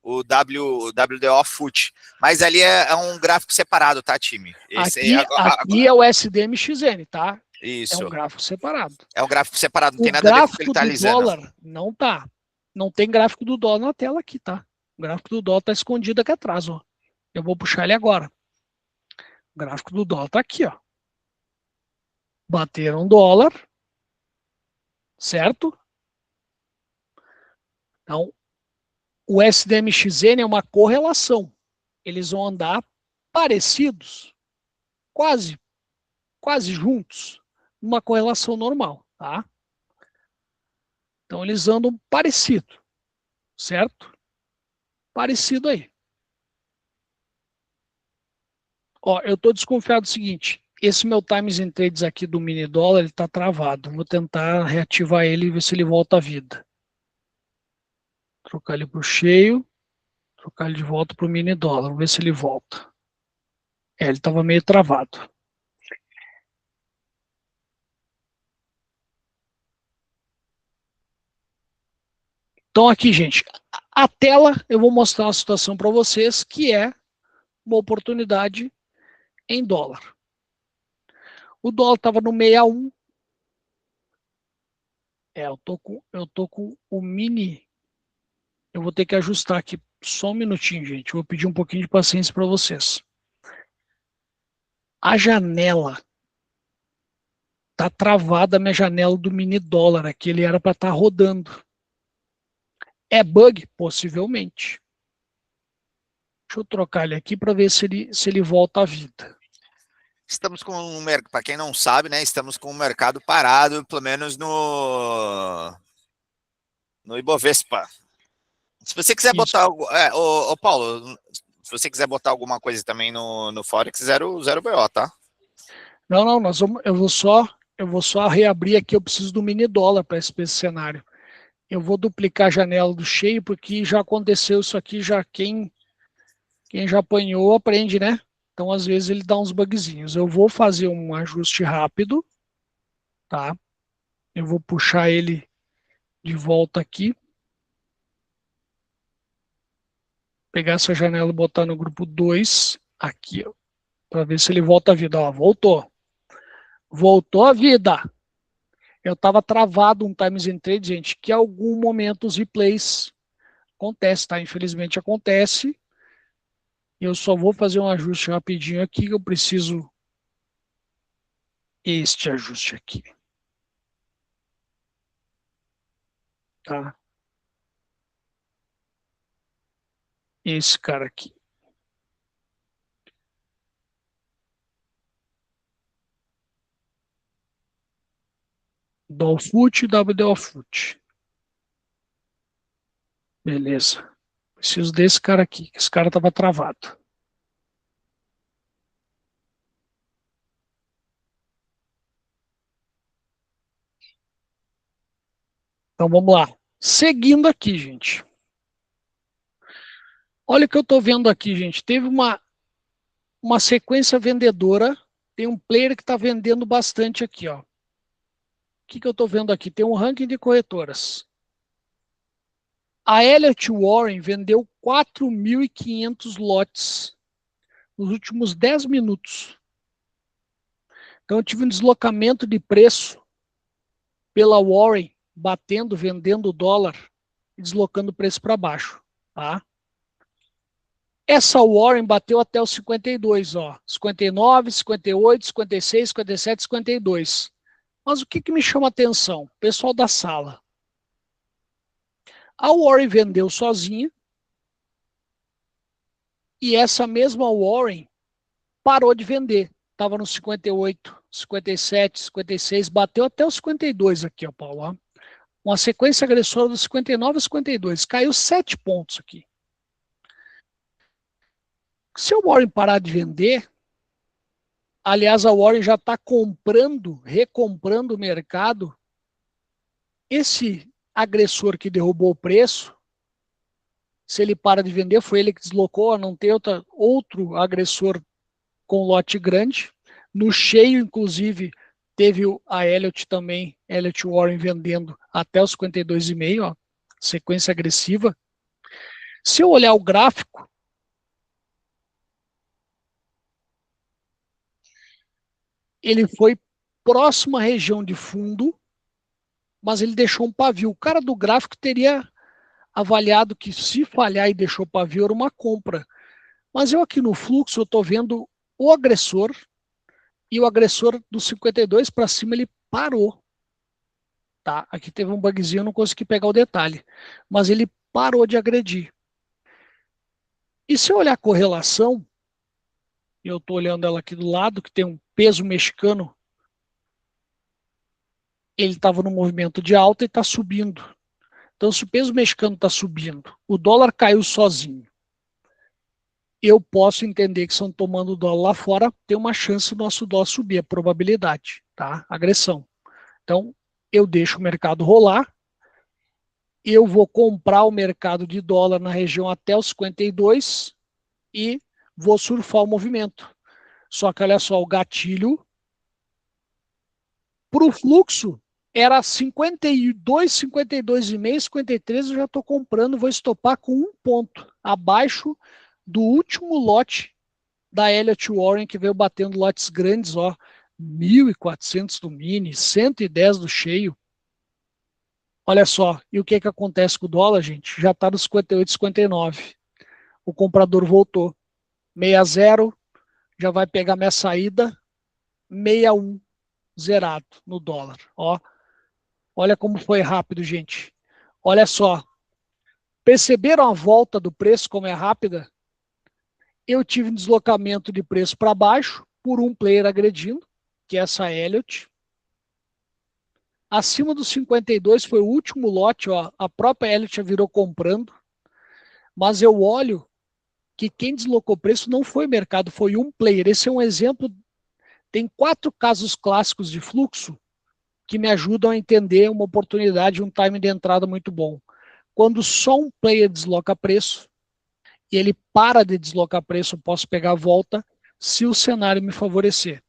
S2: o WDO FUT. Mas ali é um gráfico separado, tá, time?
S1: Aqui é o SDMXN, tá?
S2: Isso.
S1: É um gráfico separado.
S2: É um gráfico separado, não tem nada a ver com o que ele tá alisando.
S1: O gráfico do dólar não tá. Não tem gráfico do dólar na tela aqui, tá? O gráfico do dólar tá escondido aqui atrás, ó. Eu vou puxar ele agora. O gráfico do dólar está aqui, ó. Bateram dólar, certo? Então, o SDMXN é uma correlação. Eles vão andar parecidos, quase juntos, numa correlação normal, tá? Então, eles andam parecido, certo? Parecido aí. Ó, eu estou desconfiado do seguinte, esse meu Times and Trades aqui do mini dólar, ele está travado. Vou tentar reativar ele e ver se ele volta à vida. Trocar ele para o cheio, trocar ele de volta para o mini dólar, vamos ver se ele volta. Ele estava meio travado. Então aqui, gente, a tela eu vou mostrar uma situação para vocês que é uma oportunidade em dólar. O dólar estava no 61, Eu tô com o mini. Eu vou ter que ajustar aqui só um minutinho, gente. Vou pedir um pouquinho de paciência para vocês. A janela tá travada, a minha janela do mini dólar aqui. Ele era para estar rodando. É bug? Possivelmente. Deixa eu trocar ele aqui para ver se ele volta à vida.
S2: Estamos com um mercado, para quem não sabe, né? Estamos com o mercado parado, pelo menos no Ibovespa. Se você quiser
S1: Isso.
S2: botar algo. Ô, Paulo, se você quiser botar alguma coisa também no Forex, zero BO, tá?
S1: Não, eu vou só reabrir aqui. Eu preciso do mini dólar para esse cenário. Eu vou duplicar a janela do cheio, porque já aconteceu isso aqui, já quem já apanhou aprende, né? Então, às vezes, ele dá uns bugzinhos. Eu vou fazer um ajuste rápido, tá? Eu vou puxar ele de volta aqui. Pegar essa janela e botar no grupo 2, aqui, ó, para ver se ele volta à vida. Ó, voltou. Voltou à vida. Eu estava travado um Times and Trade, gente, que em algum momento os replays acontece, tá? Infelizmente acontece. Eu só vou fazer um ajuste rapidinho aqui, que eu preciso este ajuste aqui, tá? Esse cara aqui. Dolfoot e WDOFoot. Beleza. Preciso desse cara aqui, que esse cara estava travado. Então vamos lá. Seguindo aqui, gente. Olha o que eu estou vendo aqui, gente. Teve uma sequência vendedora. Tem um player que está vendendo bastante aqui, ó. O que eu estou vendo aqui? Tem um ranking de corretoras. A Elliott Warren vendeu 4.500 lotes nos últimos 10 minutos. Então eu tive um deslocamento de preço pela Warren, batendo, vendendo o dólar e deslocando o preço para baixo, tá? Essa Warren bateu até os 52, ó. 59, 58, 56, 57, 52. Mas o que me chama a atenção? Pessoal da sala. A Warren vendeu sozinha e essa mesma Warren parou de vender. Estava nos 58, 57, 56, bateu até os 52 aqui, ó, Paulo. Ó. Uma sequência agressora dos 59 a 52. Caiu 7 pontos aqui. Se o Warren parar de vender, aliás, a Warren já está comprando, recomprando o mercado. Esse agressor que derrubou o preço, se ele para de vender, foi ele que deslocou, não tem outro agressor com lote grande. No cheio, inclusive, teve a Elliott também, Elliott Warren vendendo até os 52,5, ó, sequência agressiva. Se eu olhar o gráfico, ele foi próximo à região de fundo, mas ele deixou um pavio. O cara do gráfico teria avaliado que se falhar e deixou pavio era uma compra. Mas eu aqui no fluxo, eu estou vendo o agressor e o agressor dos 52 para cima ele parou. Tá? Aqui teve um bugzinho, eu não consegui pegar o detalhe. Mas ele parou de agredir. E se eu olhar a correlação, eu estou olhando ela aqui do lado, que tem um peso mexicano, ele estava no movimento de alta e está subindo. Então, se o peso mexicano está subindo, o dólar caiu sozinho, eu posso entender que estão tomando o dólar lá fora, tem uma chance do nosso dólar subir, a probabilidade, tá? Agressão. Então, eu deixo o mercado rolar, eu vou comprar o mercado de dólar na região até os 52 e vou surfar o movimento. Só que olha só, o gatilho para o fluxo era 52, 52,5, 53, eu já estou comprando, vou estopar com um ponto abaixo do último lote da Elliott Warren, que veio batendo lotes grandes, ó, 1.400 do mini, 110 do cheio. Olha só, e o que acontece com o dólar, gente? Já está nos 58, 59. O comprador voltou. 60, já vai pegar minha saída. 61, zerado no dólar. Ó, olha como foi rápido, gente. Olha só. Perceberam a volta do preço, como é rápida? Eu tive um deslocamento de preço para baixo, por um player agredindo, que é essa Elliott. Acima dos 52 foi o último lote, ó, a própria Elliott já virou comprando. Mas eu olho que quem deslocou o preço não foi o mercado, foi um player. Esse é um exemplo. Tem 4 casos clássicos de fluxo que me ajudam a entender uma oportunidade, um time de entrada muito bom. Quando só um player desloca preço, e ele para de deslocar preço, eu posso pegar a volta se o cenário me favorecer.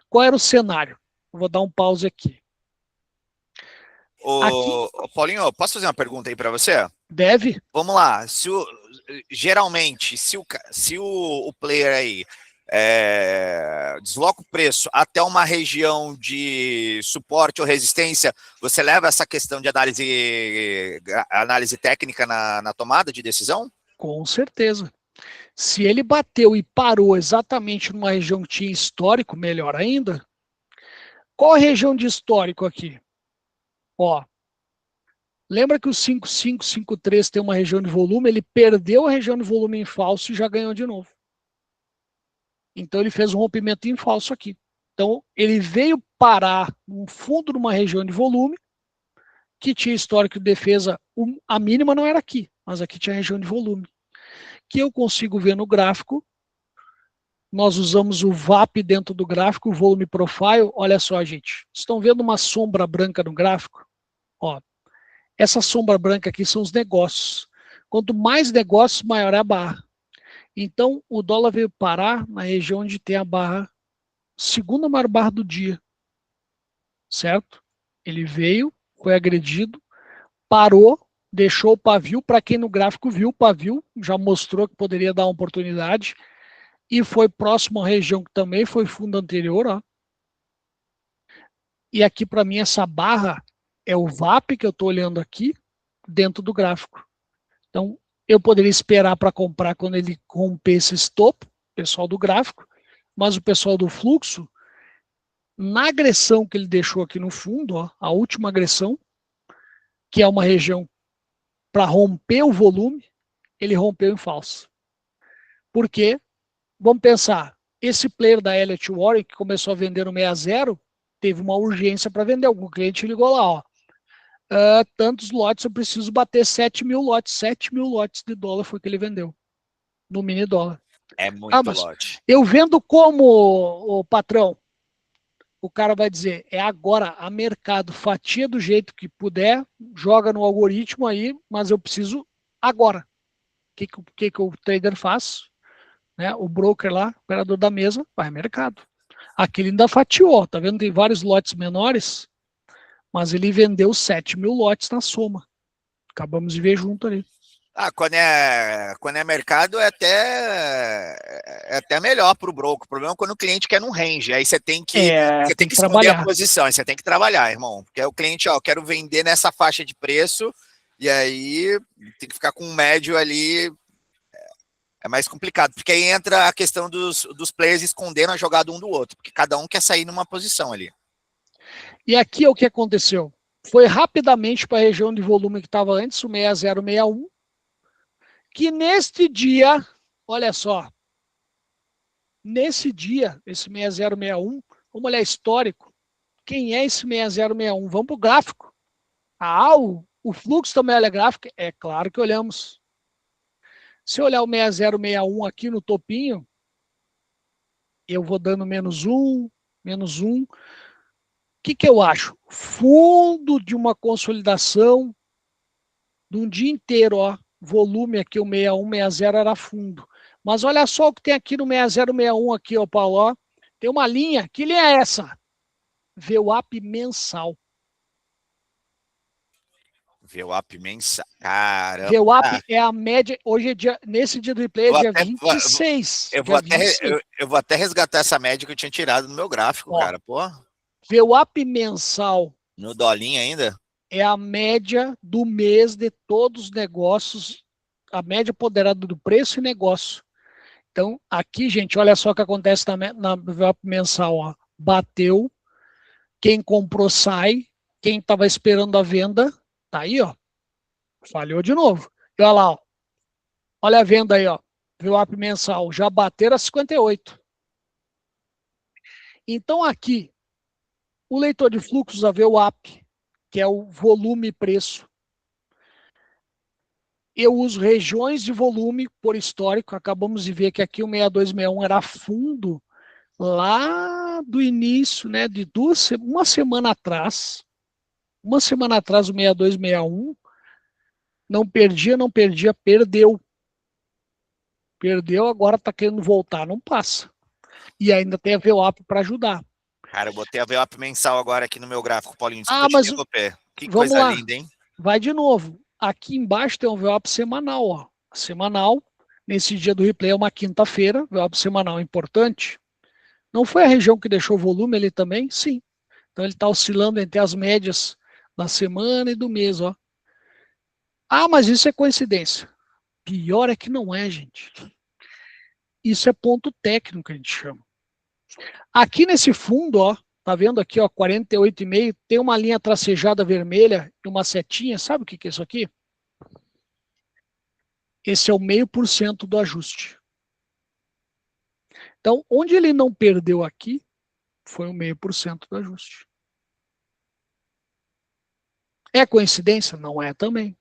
S1: Qual era o cenário? Eu vou dar um pause aqui.
S2: Paulinho, posso fazer uma pergunta aí para você?
S1: Deve.
S2: Vamos lá. Geralmente, se o player aí desloca o preço até uma região de suporte ou resistência, você leva essa questão de análise técnica na tomada de decisão?
S1: Com certeza. Se ele bateu e parou exatamente numa região que tinha histórico, melhor ainda. Qual a região de histórico aqui? Ó, lembra que o 5553 tem uma região de volume, ele perdeu a região de volume em falso e já ganhou de novo. Então ele fez um rompimento em falso aqui. Então ele veio parar no fundo de uma região de volume que tinha histórico de defesa, a mínima não era aqui, mas aqui tinha região de volume. Que eu consigo ver no gráfico. Nós usamos o VAP dentro do gráfico, o Volume Profile. Olha só, gente. Estão vendo uma sombra branca no gráfico? Ó, essa sombra branca aqui são os negócios. Quanto mais negócios, maior é a barra. Então, o dólar veio parar na região onde tem a barra, segunda maior barra do dia. Certo? Ele veio, foi agredido, parou, deixou o pavio. Para quem no gráfico viu o pavio, já mostrou que poderia dar uma oportunidade. E foi próximo à região que também foi fundo anterior. Ó. E aqui, para mim, essa barra é o VAP que eu estou olhando aqui dentro do gráfico. Então, eu poderia esperar para comprar quando ele rompesse esse topo, pessoal do gráfico, mas o pessoal do fluxo, na agressão que ele deixou aqui no fundo, ó, a última agressão, que é uma região para romper o volume, ele rompeu em falso. Por quê? Vamos pensar, esse player da Elliott Warren, que começou a vender no 60, teve uma urgência para vender. Algum cliente ligou lá, ó. Tantos lotes, eu preciso bater 7 mil lotes. 7 mil lotes de dólar foi que ele vendeu no mini dólar.
S2: É muito lote.
S1: Eu vendo como, o patrão, o cara vai dizer, é agora, a mercado, fatia do jeito que puder, joga no algoritmo aí, mas eu preciso agora. O que o trader faz? Né, o broker lá, o operador da mesa, vai mercado. Aqui ele ainda fatiou, tá vendo? Tem vários lotes menores, mas ele vendeu 7 mil lotes na soma. Acabamos de ver junto ali.
S2: Quando é mercado é até melhor para o broker. O problema é quando o cliente quer num range. Aí você tem que esconder
S1: trabalhar
S2: a posição. Aí você tem que trabalhar, irmão. Porque o cliente, ó, quero vender nessa faixa de preço, e aí tem que ficar com um médio ali. É mais complicado, porque aí entra a questão dos players escondendo a jogada um do outro, porque cada um quer sair numa posição ali.
S1: E aqui é o que aconteceu. Foi rapidamente para a região de volume que estava antes, o 6061, que neste dia, olha só, nesse dia, esse 6061, vamos olhar histórico. Quem é esse 6061? Vamos para o gráfico. O fluxo também olha gráfico? É claro que olhamos. Se eu olhar o 6061 aqui no topinho, eu vou dando menos um. O que eu acho? Fundo de uma consolidação de um dia inteiro, ó. Volume aqui, o 6160 era fundo. Mas olha só o que tem aqui no 6061 aqui, ó, Paulo. Ó. Tem uma linha. Que linha é essa? VWAP mensal.
S2: VWAP mensal. Caramba.
S1: VWAP é a média. Hoje é dia, nesse dia do replay é dia 26.
S2: Eu vou até resgatar essa média que eu tinha tirado no meu gráfico, ó, cara. Pô.
S1: VWAP mensal.
S2: No dolinho ainda?
S1: é a média do mês de todos os negócios, a média ponderada do preço e negócio. Então, aqui, gente, olha só o que acontece na VWAP mensal. Ó. Bateu, quem comprou sai, quem estava esperando a venda, tá aí, ó. Falhou de novo. E olha lá, ó. Olha a venda aí, ó. VWAP mensal, já bateram a 58. Então, aqui, o leitor de fluxos, a VWAP, que é o volume e preço, eu uso regiões de volume por histórico. Acabamos de ver que aqui o 6261 era fundo lá do início, né, de uma semana atrás. Uma semana atrás o 6261 não perdia, perdeu. Perdeu, agora está querendo voltar, não passa. E ainda tem a VWAP para ajudar.
S2: Cara, eu botei a VWAP mensal agora aqui no meu gráfico, Paulinho.
S1: Ah, mas
S2: Que
S1: vamos
S2: coisa
S1: lá.
S2: linda, hein?
S1: Vai de novo. Aqui embaixo tem um VWAP semanal, ó. Semanal, nesse dia do replay é uma quinta-feira, VWAP semanal é importante. Não foi a região que deixou o volume ali também? Sim. Então ele está oscilando entre as médias da semana e do mês, ó. Ah, mas isso é coincidência. Pior é que não é, gente. Isso é ponto técnico que a gente chama. Aqui nesse fundo, ó, tá vendo aqui, ó, 48,5, tem uma linha tracejada vermelha e uma setinha. Sabe o que é isso aqui? Esse é o 0,5% do ajuste. Então, onde ele não perdeu aqui, foi o 0,5% do ajuste. É coincidência? Não é também.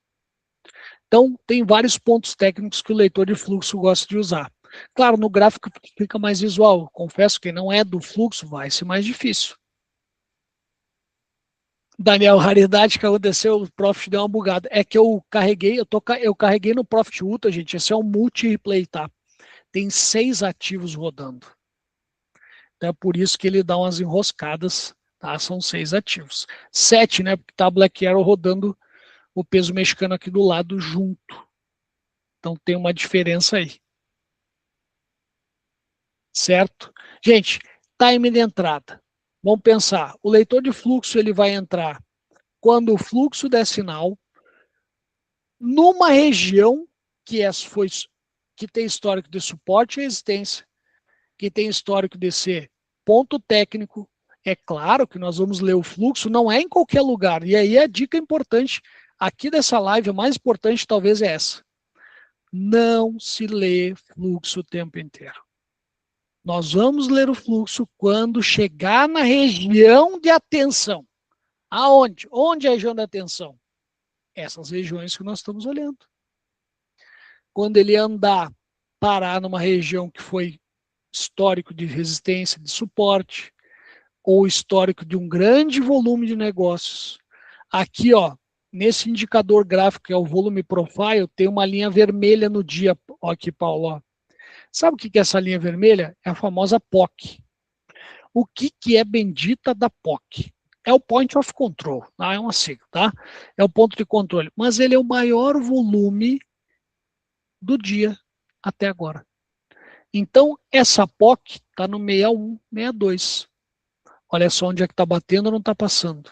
S1: Então, tem vários pontos técnicos que o leitor de fluxo gosta de usar. Claro, no gráfico fica mais visual. Confesso que não é do fluxo, vai ser mais difícil. Daniel, raridade que aconteceu, o Profit deu uma bugada. É que eu carreguei no Profit Ultra, gente. Esse é um multi-replay, tá? Tem 6 ativos rodando. Então é por isso que ele dá umas enroscadas, tá? São 6 ativos. 7, né? Porque tá a Black Arrow rodando o peso mexicano aqui do lado junto. Então tem uma diferença aí. Certo? Gente, time de entrada. Vamos pensar. O leitor de fluxo ele vai entrar quando o fluxo der sinal numa região que tem histórico de suporte e resistência, que tem histórico de ser ponto técnico. É claro que nós vamos ler o fluxo, não é em qualquer lugar. E aí a dica importante aqui dessa live, a mais importante talvez é essa. Não se lê fluxo o tempo inteiro. Nós vamos ler o fluxo quando chegar na região de atenção. Aonde? Onde é a região de atenção? Essas regiões que nós estamos olhando. Quando ele andar, parar numa região que foi histórico de resistência, de suporte, ou histórico de um grande volume de negócios. Aqui, ó, nesse indicador gráfico, que é o volume profile, tem uma linha vermelha no dia. Ó, aqui, Paulo, ó. Sabe o que é essa linha vermelha? É a famosa POC. O que é bendita da POC? É o Point of Control, tá? É uma sigla, tá? É o ponto de controle. Mas ele é o maior volume do dia até agora. Então, essa POC está no 61, 62. Olha só onde é que está batendo ou não está passando.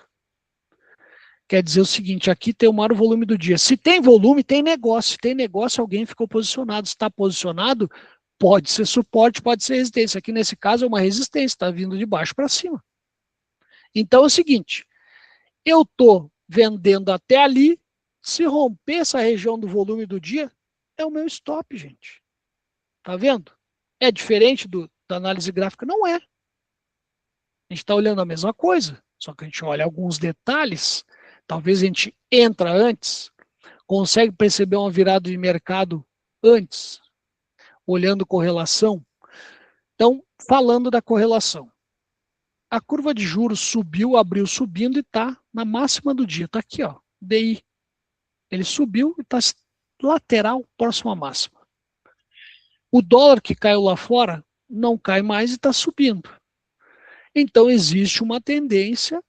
S1: Quer dizer o seguinte, aqui tem o maior volume do dia. Se tem volume, tem negócio. Se tem negócio, alguém ficou posicionado. Se está posicionado, pode ser suporte, pode ser resistência. Aqui nesse caso é uma resistência, está vindo de baixo para cima. Então é o seguinte, eu estou vendendo até ali, se romper essa região do volume do dia, é o meu stop, gente. Tá vendo? É diferente da análise gráfica? Não é. A gente está olhando a mesma coisa, só que a gente olha alguns detalhes. Talvez a gente entra antes, consegue perceber uma virada de mercado antes, olhando correlação. Então, falando da correlação. A curva de juros subiu, abriu subindo e está na máxima do dia. Está aqui, ó, DI. Ele subiu e está lateral, próximo à máxima. O dólar que caiu lá fora não cai mais e está subindo. Então, existe uma tendência,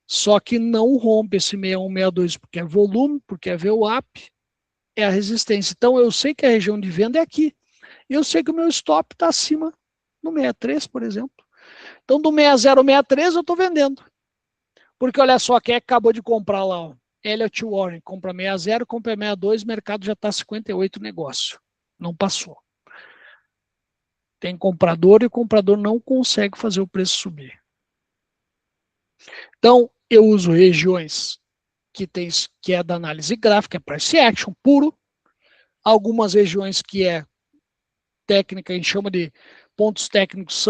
S1: só que não rompe esse 61, 62, porque é volume, porque é VWAP, é a resistência. Então, eu sei que a região de venda é aqui. E eu sei que o meu stop está acima no 63, por exemplo. Então, do 60, 63 eu estou vendendo. Porque olha só, quem é que acabou de comprar lá, ó. Elliott Warren, compra 60, compra 62, o mercado já está 58 negócio. Não passou. Tem comprador e o comprador não consegue fazer o preço subir. Então, eu uso regiões que é da análise gráfica, é price action puro. Algumas regiões que é técnica, a gente chama de pontos técnicos,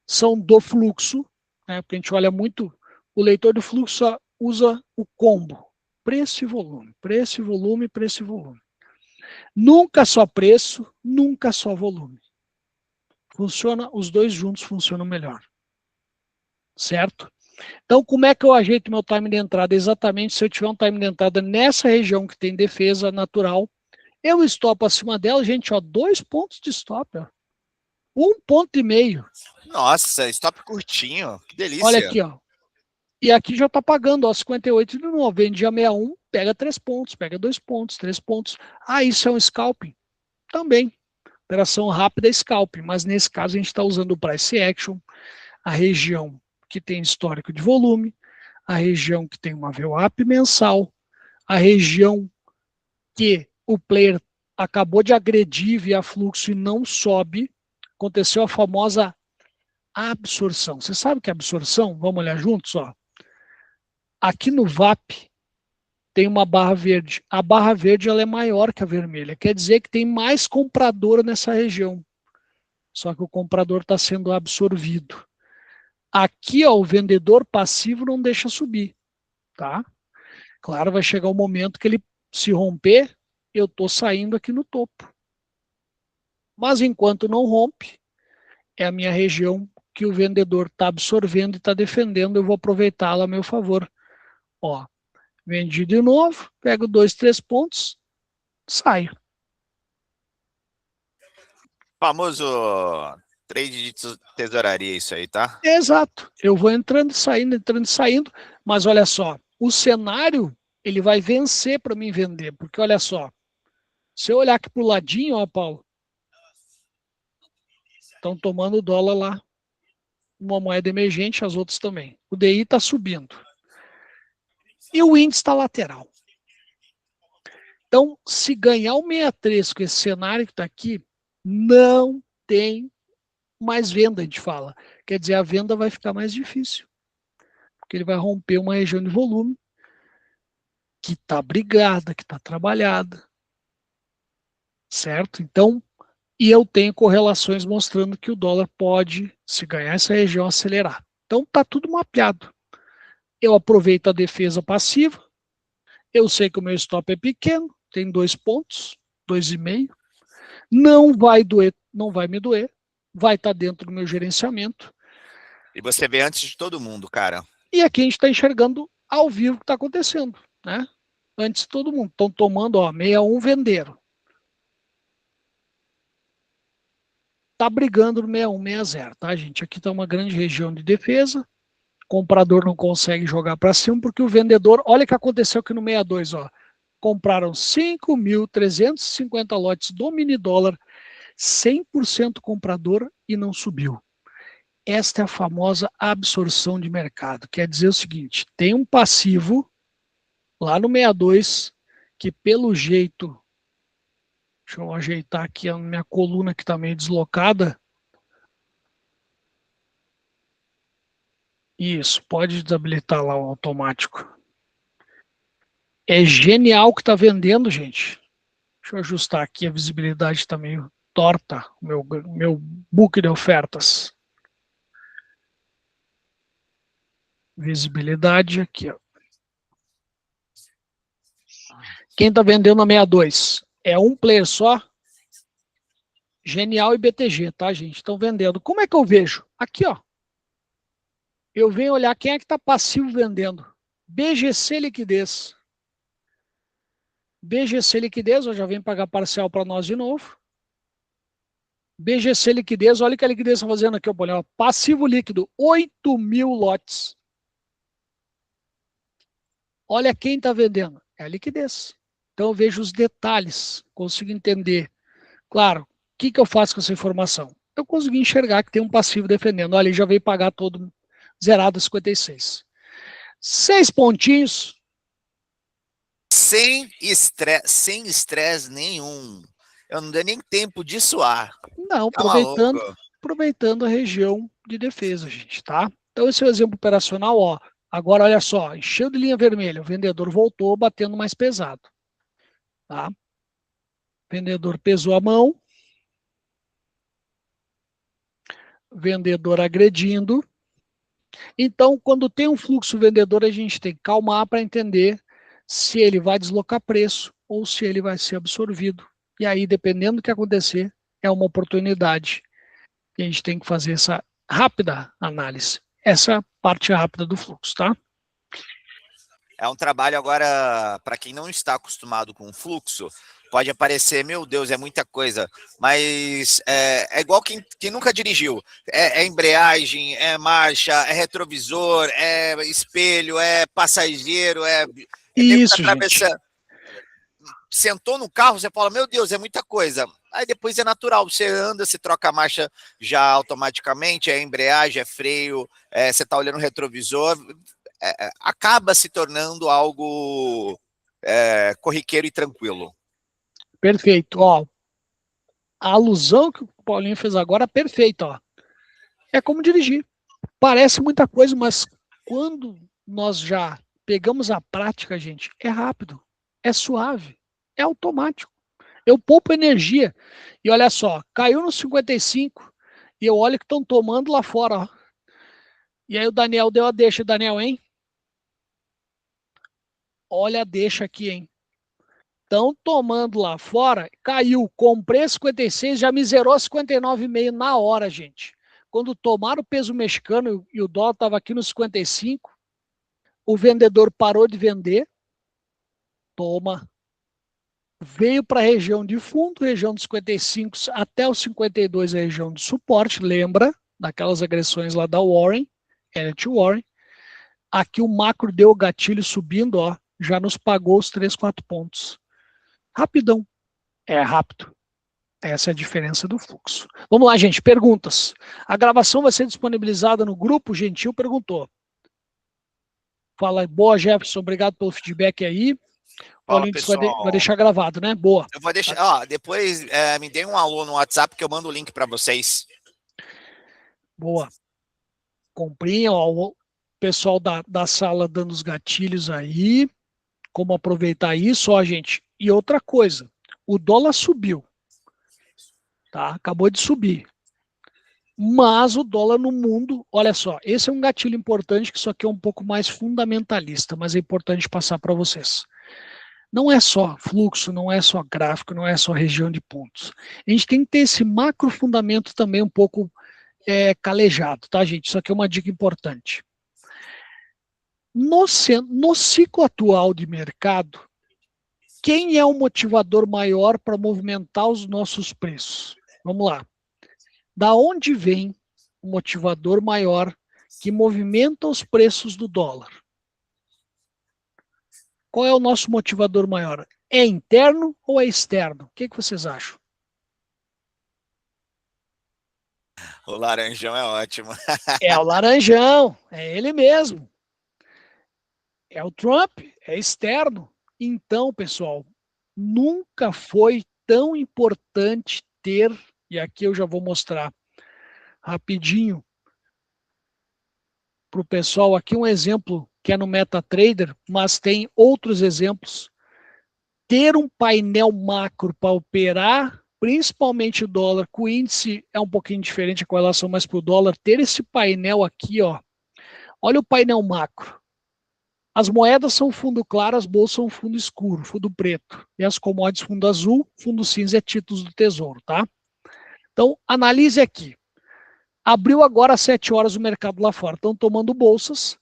S1: são do fluxo, né? Porque a gente olha muito, o leitor do fluxo usa o combo, preço e volume, preço e volume, preço e volume. Nunca só preço, nunca só volume. Funciona, os dois juntos funcionam melhor. Certo? Então, como é que eu ajeito meu time de entrada? Exatamente, se eu tiver um time de entrada nessa região que tem defesa natural, eu stop acima dela, gente, ó, 2 pontos de stop, ó. 1,5 ponto.
S2: Nossa, stop curtinho. Que delícia.
S1: Olha aqui, ó. E aqui já está pagando, ó, 58,9. Vende a 61, pega 3 pontos, pega 2 pontos, 3 pontos. Ah, isso é um scalping? Também. Operação rápida é scalping, mas nesse caso a gente está usando o price action, a região que tem histórico de volume, a região que tem uma VWAP mensal, a região que o player acabou de agredir via fluxo e não sobe, aconteceu a famosa absorção. Você sabe o que é absorção? Vamos olhar juntos, ó. Aqui no VWAP tem uma barra verde. A barra verde ela é maior que a vermelha. Quer dizer que tem mais comprador nessa região. Só que o comprador está sendo absorvido. Aqui, ó, o vendedor passivo não deixa subir. Tá? Claro, vai chegar um momento que ele se romper, eu estou saindo aqui no topo. Mas enquanto não rompe, é a minha região que o vendedor está absorvendo e está defendendo, eu vou aproveitá-la a meu favor. Ó, vendi de novo, pego 2, 3 pontos, saio.
S2: Famoso trade de tesouraria isso aí, tá?
S1: Exato. Eu vou entrando e saindo, mas olha só, o cenário ele vai vencer para mim vender, porque olha só, se eu olhar aqui para o ladinho, ó, Paulo, estão tomando o dólar lá, uma moeda emergente, as outras também. O DI está subindo. E o índice está lateral. Então, se ganhar o 63 com esse cenário que está aqui, não tem mais venda, a gente fala. Quer dizer, a venda vai ficar mais difícil. Porque ele vai romper uma região de volume que está brigada, que está trabalhada. Certo? Então, e eu tenho correlações mostrando que o dólar pode, se ganhar essa região, acelerar. Então, está tudo mapeado. Eu aproveito a defesa passiva. Eu sei que o meu stop é pequeno, tem 2 pontos, 2,5. Não vai doer, não vai me doer. Vai estar dentro do meu gerenciamento.
S2: E você vê antes de todo mundo, cara.
S1: E aqui a gente está enxergando ao vivo o que está acontecendo, né? Antes de todo mundo. Estão tomando, ó, 61 venderam. Está brigando no 61, 60, tá, gente? Aqui está uma grande região de defesa. O comprador não consegue jogar para cima porque o vendedor, olha o que aconteceu aqui no 62, ó. Compraram 5.350 lotes do mini dólar, 100% comprador e não subiu. Esta é a famosa absorção de mercado. Quer dizer o seguinte, tem um passivo lá no 62 que pelo jeito, deixa eu ajeitar aqui a minha coluna que está meio deslocada. Isso, pode desabilitar lá o automático. É genial que está vendendo, gente. Deixa eu ajustar aqui, a visibilidade está meio torta, o meu book de ofertas. Visibilidade aqui, ó. Quem está vendendo a 62? É um player só? Genial e BTG, tá, gente? Estão vendendo. Como é que eu vejo? Aqui, ó. Eu venho olhar quem é que está passivo vendendo. BGC Liquidez. BGC Liquidez, eu já venho pagar parcial para nós de novo. BGC Liquidez, olha o que a liquidez está fazendo aqui, ó, passivo líquido, 8.000 lotes. Olha quem está vendendo, é a liquidez. Então eu vejo os detalhes, consigo entender. Claro, o que eu faço com essa informação? Eu consegui enxergar que tem um passivo defendendo. Olha, ele já veio pagar todo zerado a 56. 6 pontinhos.
S2: Sem estresse nenhum. Eu não dei nem tempo de suar.
S1: Não,
S2: Tá maluco?
S1: aproveitando a região de defesa, gente, tá? Então, esse é o exemplo operacional, ó. Agora, olha só, encheu de linha vermelha, o vendedor voltou batendo mais pesado, tá? O vendedor pesou a mão, vendedor agredindo. Então, quando tem um fluxo vendedor, a gente tem que calmar para entender se ele vai deslocar preço ou se ele vai ser absorvido. E aí, dependendo do que acontecer, é uma oportunidade. E a gente tem que fazer essa rápida análise. Essa parte rápida do fluxo, tá?
S2: É um trabalho agora, para quem não está acostumado com o fluxo, pode aparecer, meu Deus, é muita coisa, mas é igual quem nunca dirigiu. É embreagem, é marcha, é retrovisor, é espelho, é passageiro, é nego que
S1: Isso, gente.
S2: atravessa. Sentou no carro, você fala, meu Deus, é muita coisa. Aí depois é natural, você anda, você troca a marcha já automaticamente, é embreagem, é freio, você está olhando o retrovisor, acaba se tornando algo corriqueiro e tranquilo.
S1: Perfeito. Ó, a alusão que o Paulinho fez agora é perfeita, ó. É como dirigir. Parece muita coisa, mas quando nós já pegamos a prática, gente, é rápido, é suave, é automático. Eu poupo energia. E olha só, caiu no 55 e eu olho que estão tomando lá fora, ó. E aí o Daniel deu a deixa, Daniel, hein? Olha a deixa aqui, hein? Estão tomando lá fora, caiu, comprei 56, já me zerou 59,5 na hora, gente. Quando tomaram o peso mexicano e o dólar estava aqui no 55, o vendedor parou de vender, toma, veio para a região de fundo, região dos 55 até os 52, a região de suporte, lembra daquelas agressões lá da Warren, Elliott Warren. Aqui o macro deu o gatilho subindo, ó, já nos pagou os 3, 4 pontos. Rapidão, é rápido. Essa é a diferença do fluxo. Vamos lá, gente, perguntas. A gravação vai ser disponibilizada no grupo, Gentil perguntou. Fala, boa, Jefferson, obrigado pelo feedback aí.
S2: Fala,
S1: Paulinho disse que
S2: pessoal.
S1: vai deixar gravado, né? Boa.
S2: Eu vou deixar, depois me dê um alô no WhatsApp que eu mando o link para vocês.
S1: Boa. Comprinha, ó, o pessoal da sala dando os gatilhos aí. Como aproveitar isso, ó, gente. E outra coisa, o dólar subiu, tá? Acabou de subir. Mas o dólar no mundo, olha só, esse é um gatilho importante, que isso aqui é um pouco mais fundamentalista, mas é importante passar para vocês. Não é só fluxo, não é só gráfico, não é só região de pontos. A gente tem que ter esse macro fundamento também um pouco calejado, tá, gente? Isso aqui é uma dica importante. No ciclo atual de mercado, quem é o motivador maior para movimentar os nossos preços? Vamos lá. Da onde vem o motivador maior que movimenta os preços do dólar? Qual é o nosso motivador maior? É interno ou é externo? O que vocês acham?
S2: O laranjão é ótimo.
S1: É o laranjão, é ele mesmo. É o Trump, é externo. Então, pessoal, nunca foi tão importante ter, e aqui eu já vou mostrar rapidinho para o pessoal aqui um exemplo que é no MetaTrader, mas tem outros exemplos. Ter um painel macro para operar, principalmente o dólar, com o índice é um pouquinho diferente com relação mais para o dólar, ter esse painel aqui, ó. Olha o painel macro. As moedas são fundo claro, as bolsas são fundo escuro, fundo preto. E as commodities fundo azul, fundo cinza é títulos do tesouro, tá? Então, analise aqui. Abriu agora às 7 horas o mercado lá fora. Estão tomando bolsas,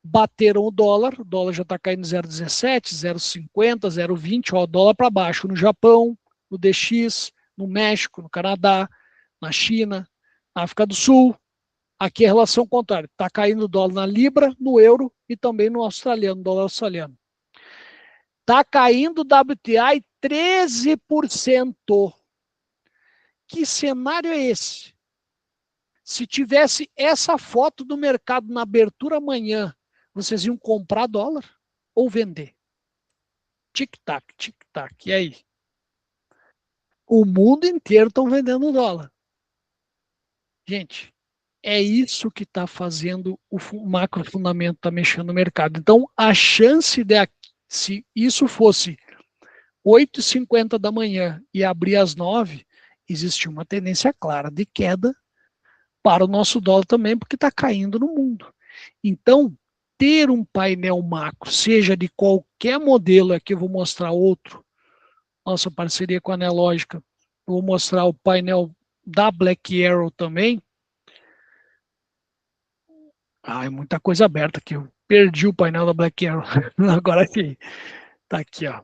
S1: bateram o dólar já está caindo 0,17, 0,50, 0,20, ó, dólar para baixo no Japão, no DX, no México, no Canadá, na China, na África do Sul. Aqui é a relação contrária, está caindo o dólar na Libra, no euro e também no australiano, dólar australiano. Está caindo o WTI 13%. Que cenário é esse? Se tivesse essa foto do mercado na abertura amanhã, vocês iam comprar dólar ou vender? Tic-tac, tic-tac. E aí? O mundo inteiro estão vendendo dólar. Gente, é isso que está fazendo o macro fundamento está mexendo no mercado. Então, a chance de, se isso fosse 8h50 da manhã e abrir às 9, existe uma tendência clara de queda para o nosso dólar também, porque está caindo no mundo. Então, ter um painel macro, seja de qualquer modelo, aqui eu vou mostrar outro, nossa parceria com a Anelógica, eu vou mostrar o painel da Black Arrow também. É muita coisa aberta aqui, eu perdi o painel da Black Arrow, agora aqui, tá aqui, ó.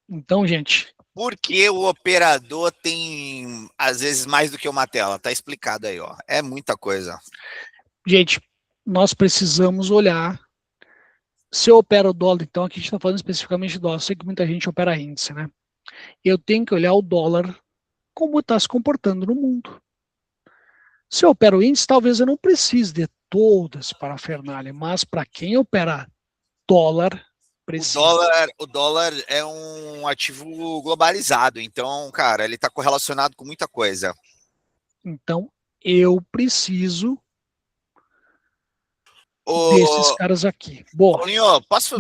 S1: Então, gente...
S2: Porque o operador tem, às vezes, mais do que uma tela. Tá explicado aí, ó. É muita coisa.
S1: Gente, nós precisamos olhar. Se eu opero o dólar, então aqui a gente está falando especificamente de dólar. Eu sei que muita gente opera índice, né? Eu tenho que olhar o dólar como está se comportando no mundo. Se eu opero índice, talvez eu não precise de toda essa parafernália, mas para quem opera dólar, precisa.
S2: O dólar é um ativo globalizado, então, cara, ele está correlacionado com muita coisa.
S1: Então, eu preciso desses caras aqui. Boa.
S2: Paulinho, posso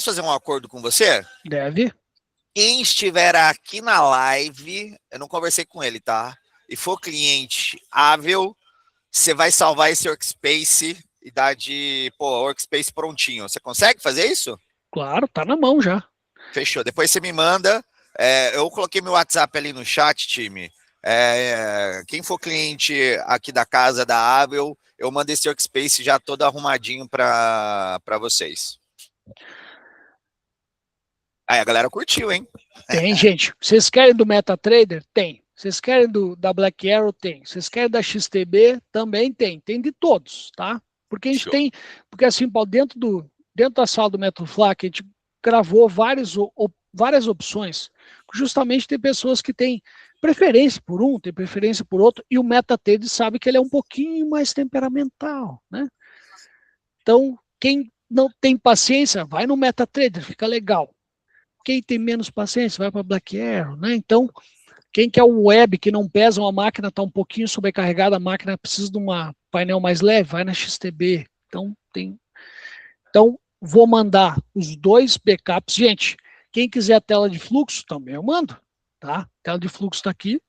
S2: fazer um acordo com você?
S1: Deve.
S2: Quem estiver aqui na live, eu não conversei com ele, tá? E for cliente Avel, você vai salvar esse workspace e dar de, workspace prontinho. Você consegue fazer isso?
S1: Claro, tá na mão já.
S2: Fechou. Depois você me manda. Eu coloquei meu WhatsApp ali no chat, time. Quem for cliente aqui da casa da Avel, eu mando esse workspace já todo arrumadinho para vocês. Aí a galera curtiu, hein?
S1: Tem, gente. Vocês querem do MetaTrader? Tem. Vocês querem da Black Arrow? Tem. Vocês querem da XTB? Também tem. Tem de todos, tá? Porque a gente tem... Porque assim, dentro da sala do MetroFlac, a gente gravou várias opções. Justamente tem pessoas que têm preferência por um, tem preferência por outro, e o MetaTrader sabe que ele é um pouquinho mais temperamental, né? Então, quem não tem paciência, vai no MetaTrader, fica legal. Quem tem menos paciência, vai para Black Arrow, né? Então, quem quer um web que não pesa, uma máquina está um pouquinho sobrecarregada, a máquina precisa de um painel mais leve, vai na XTB. Então, vou mandar os 2 backups. Gente, quem quiser a tela de fluxo, também eu mando, tá? A tela de fluxo está aqui.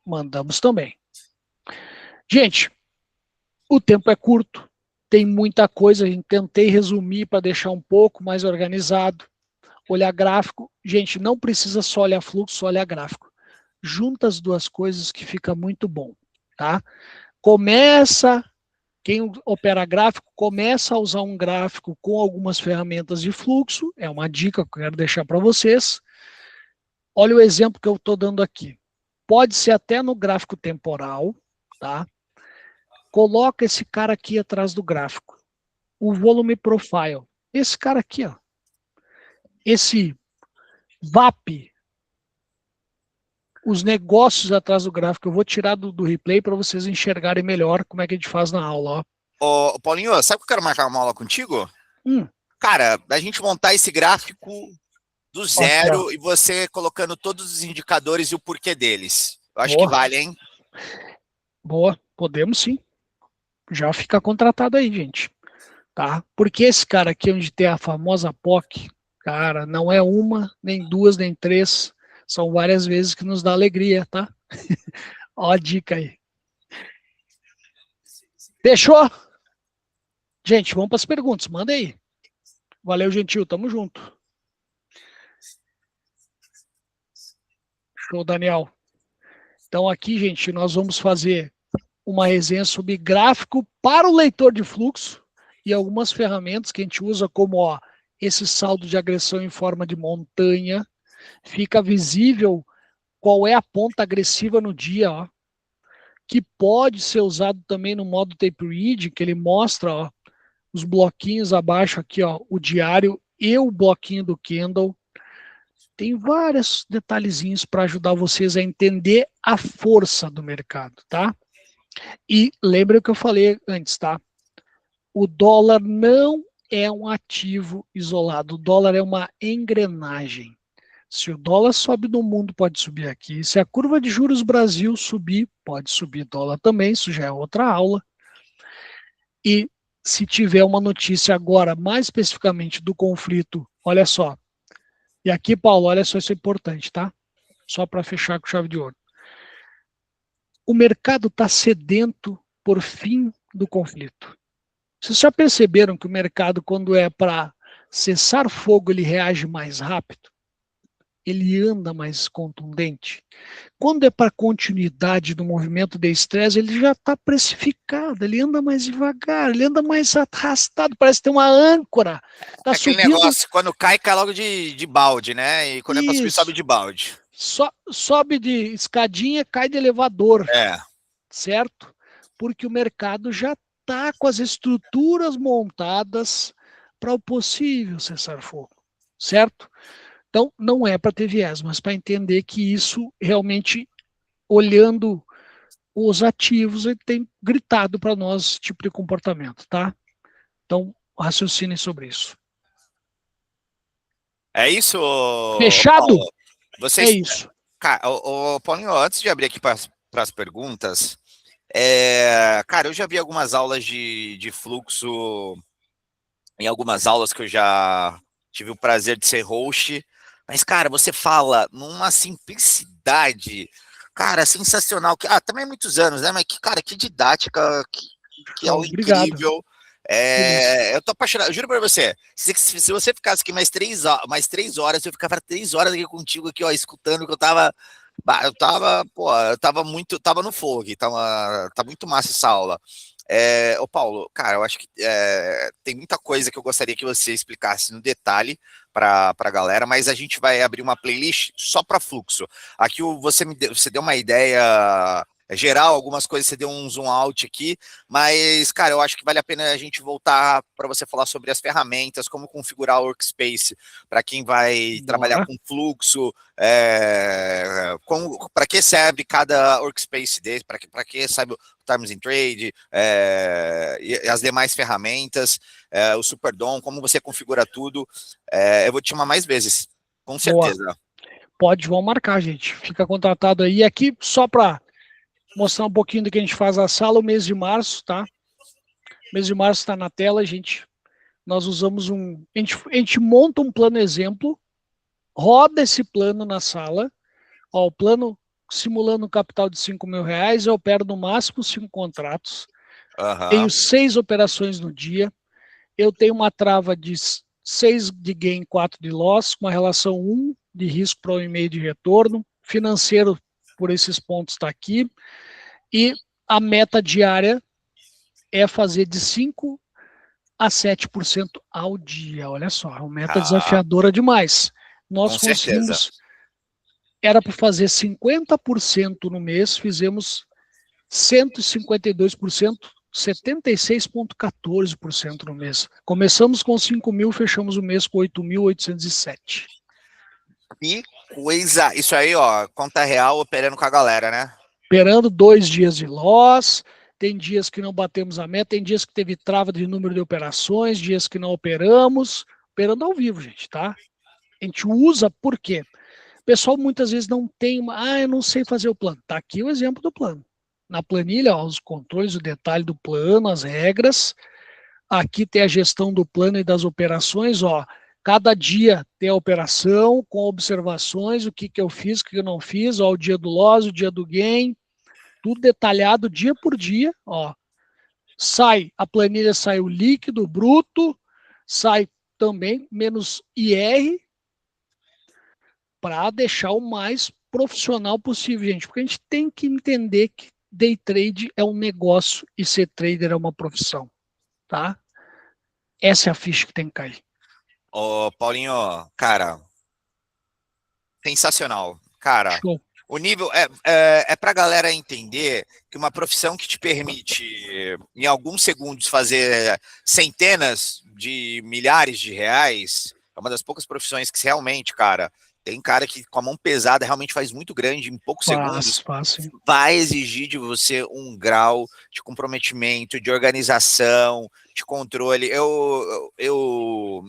S1: Mandamos também. Gente, o tempo é curto, tem muita coisa, a gente tentei resumir para deixar um pouco mais organizado. Olhar gráfico, gente, não precisa só olhar fluxo, só olhar gráfico. Junta as duas coisas que fica muito bom, tá? Quem opera gráfico, começa a usar um gráfico com algumas ferramentas de fluxo, é uma dica que eu quero deixar para vocês. Olha o exemplo que eu estou dando aqui. Pode ser até no gráfico temporal, tá? Coloca esse cara aqui atrás do gráfico. O volume profile. Esse cara aqui, ó. Esse VAP. Os negócios atrás do gráfico. Eu vou tirar do replay para vocês enxergarem melhor como é que a gente faz na aula, ó.
S2: Ô, Paulinho, sabe que eu quero marcar uma aula contigo? Cara, a gente montar esse gráfico do zero e você colocando todos os indicadores e o porquê deles. Eu acho que vale, hein?
S1: Boa, podemos sim. Já fica contratado aí, gente. Tá? Porque esse cara aqui, onde tem a famosa POC, cara, não é uma, nem duas, nem três. São várias vezes que nos dá alegria, tá? Ó a dica aí. Fechou? Gente, vamos para as perguntas. Manda aí. Valeu, Gentil. Tamo junto. Show, Daniel. Então aqui, gente, nós vamos fazer uma resenha sobre gráfico para o leitor de fluxo e algumas ferramentas que a gente usa, como esse saldo de agressão em forma de montanha. Fica visível qual é a ponta agressiva no dia, que pode ser usado também no modo tape reading, que ele mostra os bloquinhos abaixo aqui, o diário e o bloquinho do candle. Tem vários detalhezinhos para ajudar vocês a entender a força do mercado, tá? E lembre o que eu falei antes, tá? O dólar não é um ativo isolado, o dólar é uma engrenagem. Se o dólar sobe no mundo, pode subir aqui. Se a curva de juros Brasil subir, pode subir dólar também, isso já é outra aula. E se tiver uma notícia agora, mais especificamente do conflito, olha só. E aqui, Paulo, olha só, isso é importante, tá? Só para fechar com chave de ouro. O mercado está sedento por fim do conflito. Vocês já perceberam que o mercado, quando é para cessar fogo, ele reage mais rápido? Ele anda mais contundente. Quando é para continuidade do movimento de estresse, ele já está precificado, ele anda mais devagar, ele anda mais arrastado, parece ter uma âncora. Está
S2: Aquele
S1: subindo.
S2: negócio, quando cai logo de balde, né? E quando é para subir, sobe de balde.
S1: Sobe de escadinha, cai de elevador.
S2: É.
S1: Certo? Porque o mercado já está com as estruturas montadas para o possível cessar-fogo. Certo? Então, não é para ter viés, mas para entender que isso realmente, olhando os ativos, ele tem gritado para nós esse tipo de comportamento, tá? Então, raciocinem sobre isso.
S2: É isso,
S1: Fechado?
S2: Paulo?
S1: É isso.
S2: Cara, Paulinho, antes de abrir aqui para as perguntas, cara, eu já vi algumas aulas de fluxo, em algumas aulas que eu já tive o prazer de ser host, mas, cara, você fala numa simplicidade, cara, sensacional, que também há muitos anos, né, mas que, cara, que didática, que aula
S1: Obrigado.
S2: incrível. Eu tô apaixonado, eu juro pra você, se você ficasse aqui mais 3 horas, eu ficava 3 horas aqui contigo, aqui, ó, escutando, que eu tava tava no fogo, tá muito massa essa aula. Ô Paulo, cara, eu acho que tem muita coisa que eu gostaria que você explicasse no detalhe para a galera, mas a gente vai abrir uma playlist só para fluxo. Aqui você deu uma ideia geral, algumas coisas você deu um zoom out aqui, mas, cara, eu acho que vale a pena a gente voltar para você falar sobre as ferramentas, como configurar o workspace para quem vai trabalhar com fluxo, para que serve cada workspace desse, para que serve o Times in Trade, e as demais ferramentas, o Superdom, como você configura tudo. Eu vou te chamar mais vezes, com certeza.
S1: Boa. Vamos marcar, gente. Fica contratado aí. Aqui, só para mostrar um pouquinho do que a gente faz na sala, o mês de março, tá? O mês de março está na tela, gente. Nós usamos a gente monta um plano exemplo, roda esse plano na sala. Ó, o plano simulando um capital de R$5.000, eu opero no máximo 5 contratos. Tenho 6 operações no dia. Eu tenho uma trava de 6 de gain, 4 de loss, uma relação 1 de risco para 1,5 de retorno. Financeiro, por esses pontos, está aqui. E a meta diária é fazer de 5% a 7% ao dia. Olha só, é uma meta desafiadora demais. Nós conseguimos, era para fazer 50% no mês, fizemos 152%, 76,14% no mês. Começamos com 5.000, fechamos o mês com 8.807.
S2: Que coisa! Isso aí, ó, conta real operando com a galera, né?
S1: Operando 2 dias de loss, tem dias que não batemos a meta, tem dias que teve trava de número de operações, dias que não operamos, operando ao vivo, gente, tá? A gente usa por quê? O pessoal muitas vezes não tem eu não sei fazer o plano. Tá aqui o exemplo do plano. Na planilha, ó, os controles, o detalhe do plano, as regras. Aqui tem a gestão do plano e das operações, ó. Cada dia tem a operação com observações, o que eu fiz, o que eu não fiz, ó, o dia do loss, o dia do gain, tudo detalhado dia por dia, ó. A planilha sai o líquido, o bruto, sai também menos IR, para deixar o mais profissional possível, gente, porque a gente tem que entender que day trade é um negócio e ser trader é uma profissão, tá? Essa é a ficha que tem que cair.
S2: Ô, Paulinho, cara, sensacional. Cara,
S1: Show.
S2: O nível é para a galera entender que uma profissão que te permite, em alguns segundos, fazer centenas de milhares de reais, é uma das poucas profissões que realmente, cara, Tem cara que com a mão pesada realmente faz muito grande, em poucos segundos, vai exigir de você um grau de comprometimento, de organização, de controle. Eu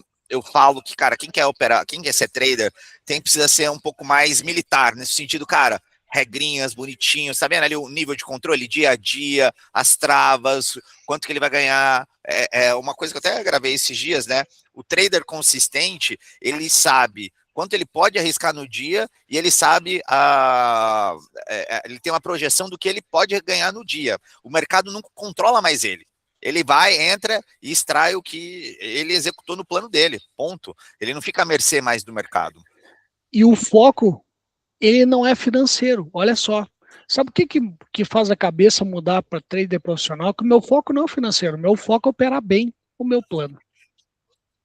S2: falo que, cara, quem quer operar, quem quer ser trader, precisa ser um pouco mais militar, nesse sentido, cara, regrinhas, bonitinho, sabendo ali o nível de controle, dia a dia, as travas, quanto que ele vai ganhar. É uma coisa que eu até gravei esses dias, né? O trader consistente, ele sabe quanto ele pode arriscar no dia e ele sabe, ele tem uma projeção do que ele pode ganhar no dia. O mercado não controla mais ele. Ele vai, entra e extrai o que ele executou no plano dele, ponto. Ele não fica à mercê mais do mercado.
S1: E o foco, ele não é financeiro, olha só. Sabe o que faz a cabeça mudar para trader profissional? Que o meu foco não é financeiro, o meu foco é operar bem o meu plano.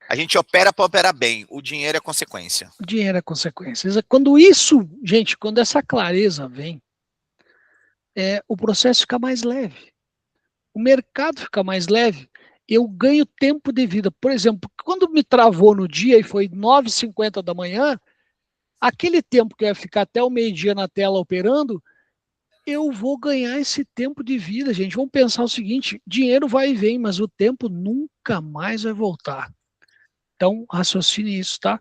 S2: A gente opera para operar bem, o dinheiro é consequência.
S1: O dinheiro é consequência. Quando isso, gente, quando essa clareza vem, o processo fica mais leve. O mercado fica mais leve, eu ganho tempo de vida. Por exemplo, quando me travou no dia e foi 9h50 da manhã, aquele tempo que eu ia ficar até o meio-dia na tela operando, eu vou ganhar esse tempo de vida, gente. Vamos pensar o seguinte, dinheiro vai e vem, mas o tempo nunca mais vai voltar. Então, raciocine isso, tá?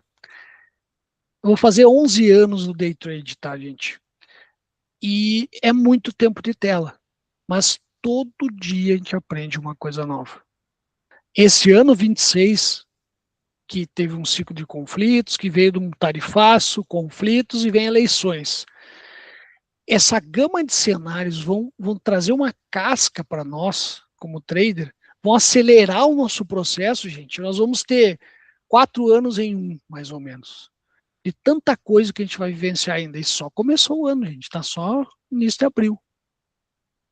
S1: Eu vou fazer 11 anos no Day Trade, tá, gente? E é muito tempo de tela, mas todo dia a gente aprende uma coisa nova. Esse ano 26, que teve um ciclo de conflitos, que veio de um tarifaço, conflitos e vem eleições. Essa gama de cenários vão trazer uma casca para nós, como trader, vão acelerar o nosso processo, gente. Nós vamos ter 4 anos em um, mais ou menos. De tanta coisa que a gente vai vivenciar ainda. E só começou o ano, gente. Está só no início de abril.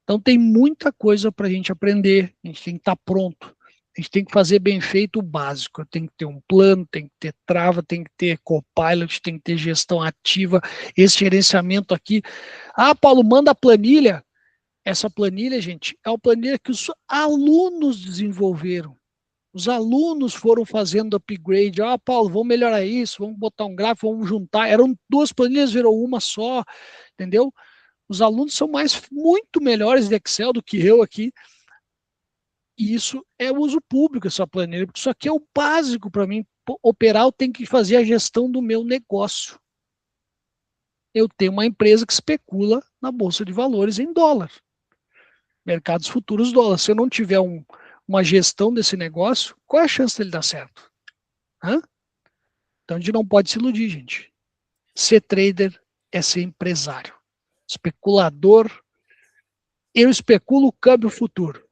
S1: Então tem muita coisa para a gente aprender. A gente tem que estar pronto. A gente tem que fazer bem feito o básico. Tem que ter um plano, tem que ter trava, tem que ter copilot, tem que ter gestão ativa, esse gerenciamento aqui. Ah, Paulo, manda a planilha. Essa planilha, gente, é uma planilha que os alunos desenvolveram. Os alunos foram fazendo upgrade. Ah, Paulo, vamos melhorar isso, vamos botar um gráfico, vamos juntar. Eram 2 planilhas, virou uma só, entendeu? Os alunos são muito melhores de Excel do que eu aqui. E isso é uso público, essa planilha, porque isso aqui é o básico para mim. Operar, eu tenho que fazer a gestão do meu negócio. Eu tenho uma empresa que especula na Bolsa de Valores em dólar. Mercados futuros dólar. Se eu não tiver uma gestão desse negócio, qual é a chance dele dar certo? Então a gente não pode se iludir, gente. Ser trader é ser empresário. Especulador, eu especulo o câmbio futuro.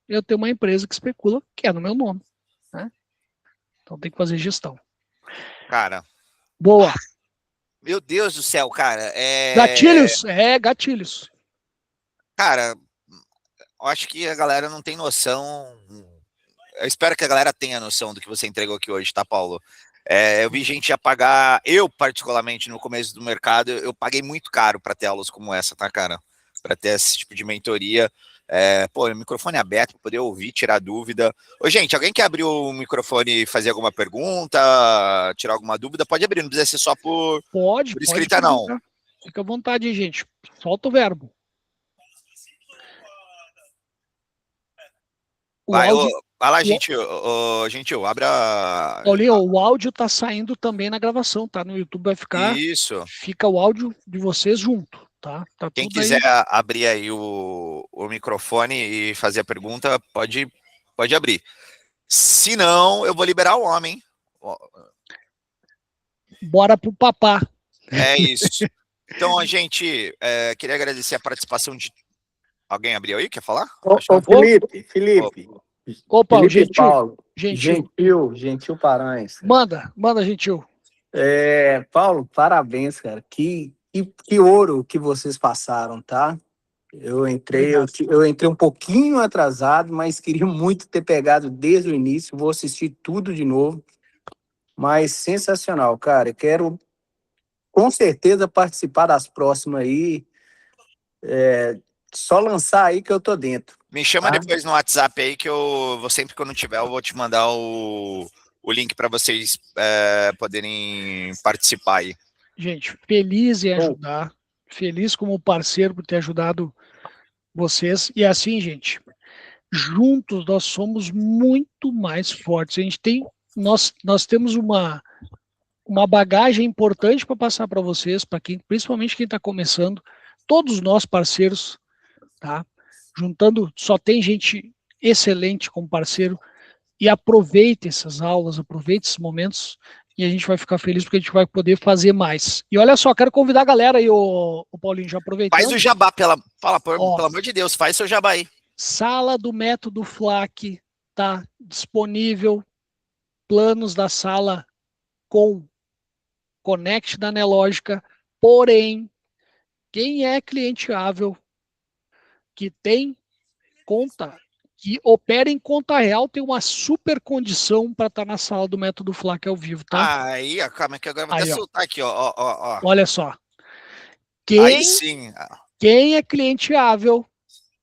S1: Eu tenho uma empresa que especula, que é no meu nome. Né? Então tem que fazer gestão.
S2: Cara.
S1: Boa.
S2: Meu Deus do céu, cara.
S1: Gatilhos? Gatilhos.
S2: Cara, eu acho que a galera não tem noção. Eu espero que a galera tenha noção do que você entregou aqui hoje, tá, Paulo? Eu vi gente já pagar, eu particularmente no começo do mercado, eu paguei muito caro para ter aulas como essa, tá, cara? Para ter esse tipo de mentoria. O microfone aberto para poder ouvir, tirar dúvida. Ô, gente, alguém quer abrir o microfone e fazer alguma pergunta, tirar alguma dúvida? Pode abrir, não precisa ser só por escrita, não.
S1: Fica à vontade, gente. Solta o verbo.
S2: Vai lá, gentil, abre a...
S1: Paulinho, o áudio tá saindo também na gravação, tá? No YouTube vai ficar...
S2: Isso.
S1: Fica o áudio de vocês junto, tá?
S2: Quem quiser abrir aí o microfone e fazer a pergunta, pode abrir. Se não, eu vou liberar o homem.
S1: Bora pro papá.
S2: É isso. Então, a gente queria agradecer a participação de... Alguém abriu aí? Quer falar?
S4: Felipe.
S1: Opa,
S4: Felipe
S1: Gentil.
S4: Paulo.
S1: Gentil.
S4: Gentil Paranhos.
S1: Manda, Gentil.
S4: Paulo, parabéns, cara. Que ouro que vocês passaram, tá? Eu entrei um pouquinho atrasado, mas queria muito ter pegado desde o início. Vou assistir tudo de novo. Mas sensacional, cara. Eu quero com certeza participar das próximas aí. Só lançar aí que eu tô dentro.
S2: Me chama depois no WhatsApp aí que eu vou sempre, quando tiver, eu vou te mandar o o link para vocês poderem participar aí.
S1: Gente, feliz em ajudar, feliz como parceiro por ter ajudado vocês. E assim, gente, juntos nós somos muito mais fortes. Nós temos uma bagagem importante para passar para vocês, para quem, principalmente quem está começando, todos nós parceiros, tá? Juntando, só tem gente excelente como parceiro, e aproveite essas aulas, aproveite esses momentos, e a gente vai ficar feliz porque a gente vai poder fazer mais. E olha só, quero convidar a galera aí, o Paulinho, já aproveitando.
S2: Faz o jabá, pelo amor de Deus, faz seu jabá aí.
S1: Sala do Método FLAC tá disponível, planos da sala com Connect da Nelógica, porém, quem é clienteável, que tem conta, que opera em conta real, tem uma super condição para estar na sala do Método FLAC ao vivo, tá?
S2: Aí, calma que agora eu vou
S1: Aí,
S2: até soltar aqui, ó.
S1: Olha só.
S2: Aí sim.
S1: Quem é clienteável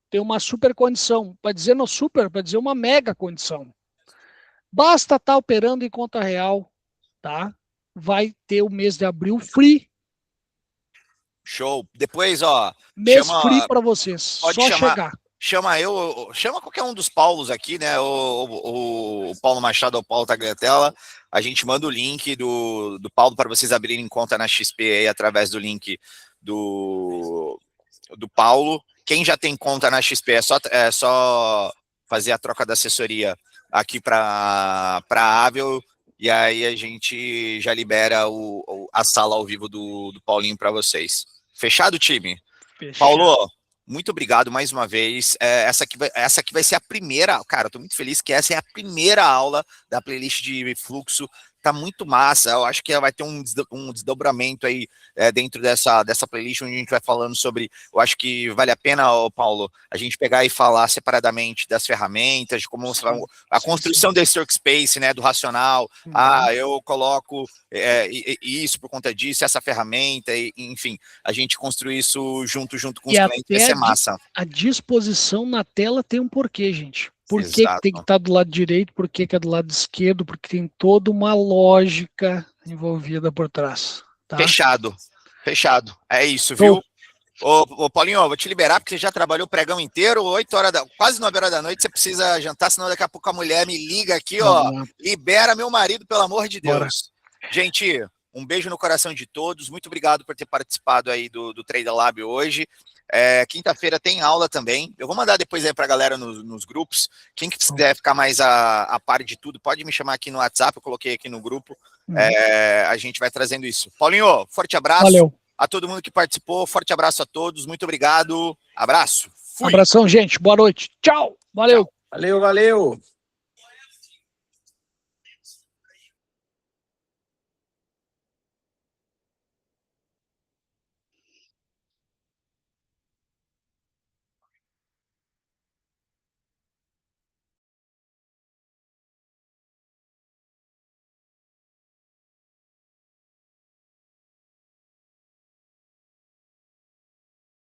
S1: tem uma super condição, para dizer no super, para dizer uma mega condição. Basta estar operando em conta real, tá? Vai ter o mês de abril free.
S2: Show. Depois, ó.
S1: Mês free para vocês.
S2: Pode
S1: só
S2: chamar,
S1: chegar.
S2: Chama qualquer um dos Paulos aqui, né? O Paulo Machado ou o Paulo Tagliatella. A gente manda o link do Paulo para vocês abrirem conta na XP aí, através do link do Paulo. Quem já tem conta na XP é só fazer a troca da assessoria aqui para a Avel, e aí a gente já libera a sala ao vivo do Paulinho para vocês. Fechado, time? Fechado. Paulo, muito obrigado mais uma vez. Essa aqui vai ser a primeira, cara, eu tô muito feliz que essa é a primeira aula da playlist de fluxo. Tá muito massa, eu acho que vai ter um desdobramento aí dentro dessa playlist, onde a gente vai falando sobre, eu acho que vale a pena, Paulo, a gente pegar e falar separadamente das ferramentas, de como a construção desse workspace, né, do racional, eu coloco isso por conta disso, essa ferramenta, enfim, a gente construir isso junto com os clientes, vai ser massa.
S1: A disposição na tela tem um porquê, gente. Por que tem que estar do lado direito, por que é do lado esquerdo, porque tem toda uma lógica envolvida por trás. Tá?
S2: Fechado. É isso, viu? Ô, Paulinho, eu vou te liberar, porque você já trabalhou o pregão inteiro, 8 horas, quase 9 horas da noite, você precisa jantar, senão daqui a pouco a mulher me liga aqui, ó, libera meu marido, pelo amor de Deus. Bora. Gente, um beijo no coração de todos, muito obrigado por ter participado aí do Trader Lab hoje. Quinta-feira tem aula também. Eu vou mandar depois aí pra galera nos grupos. Quem quiser ficar mais a par de tudo, pode me chamar aqui no WhatsApp, eu coloquei aqui no grupo. A gente vai trazendo isso. Paulinho, forte abraço.
S1: Valeu.
S2: A todo mundo que participou, forte abraço a todos, muito obrigado. Abraço.
S1: Fui. Abração, gente. Boa noite. Tchau. Valeu.
S4: Valeu.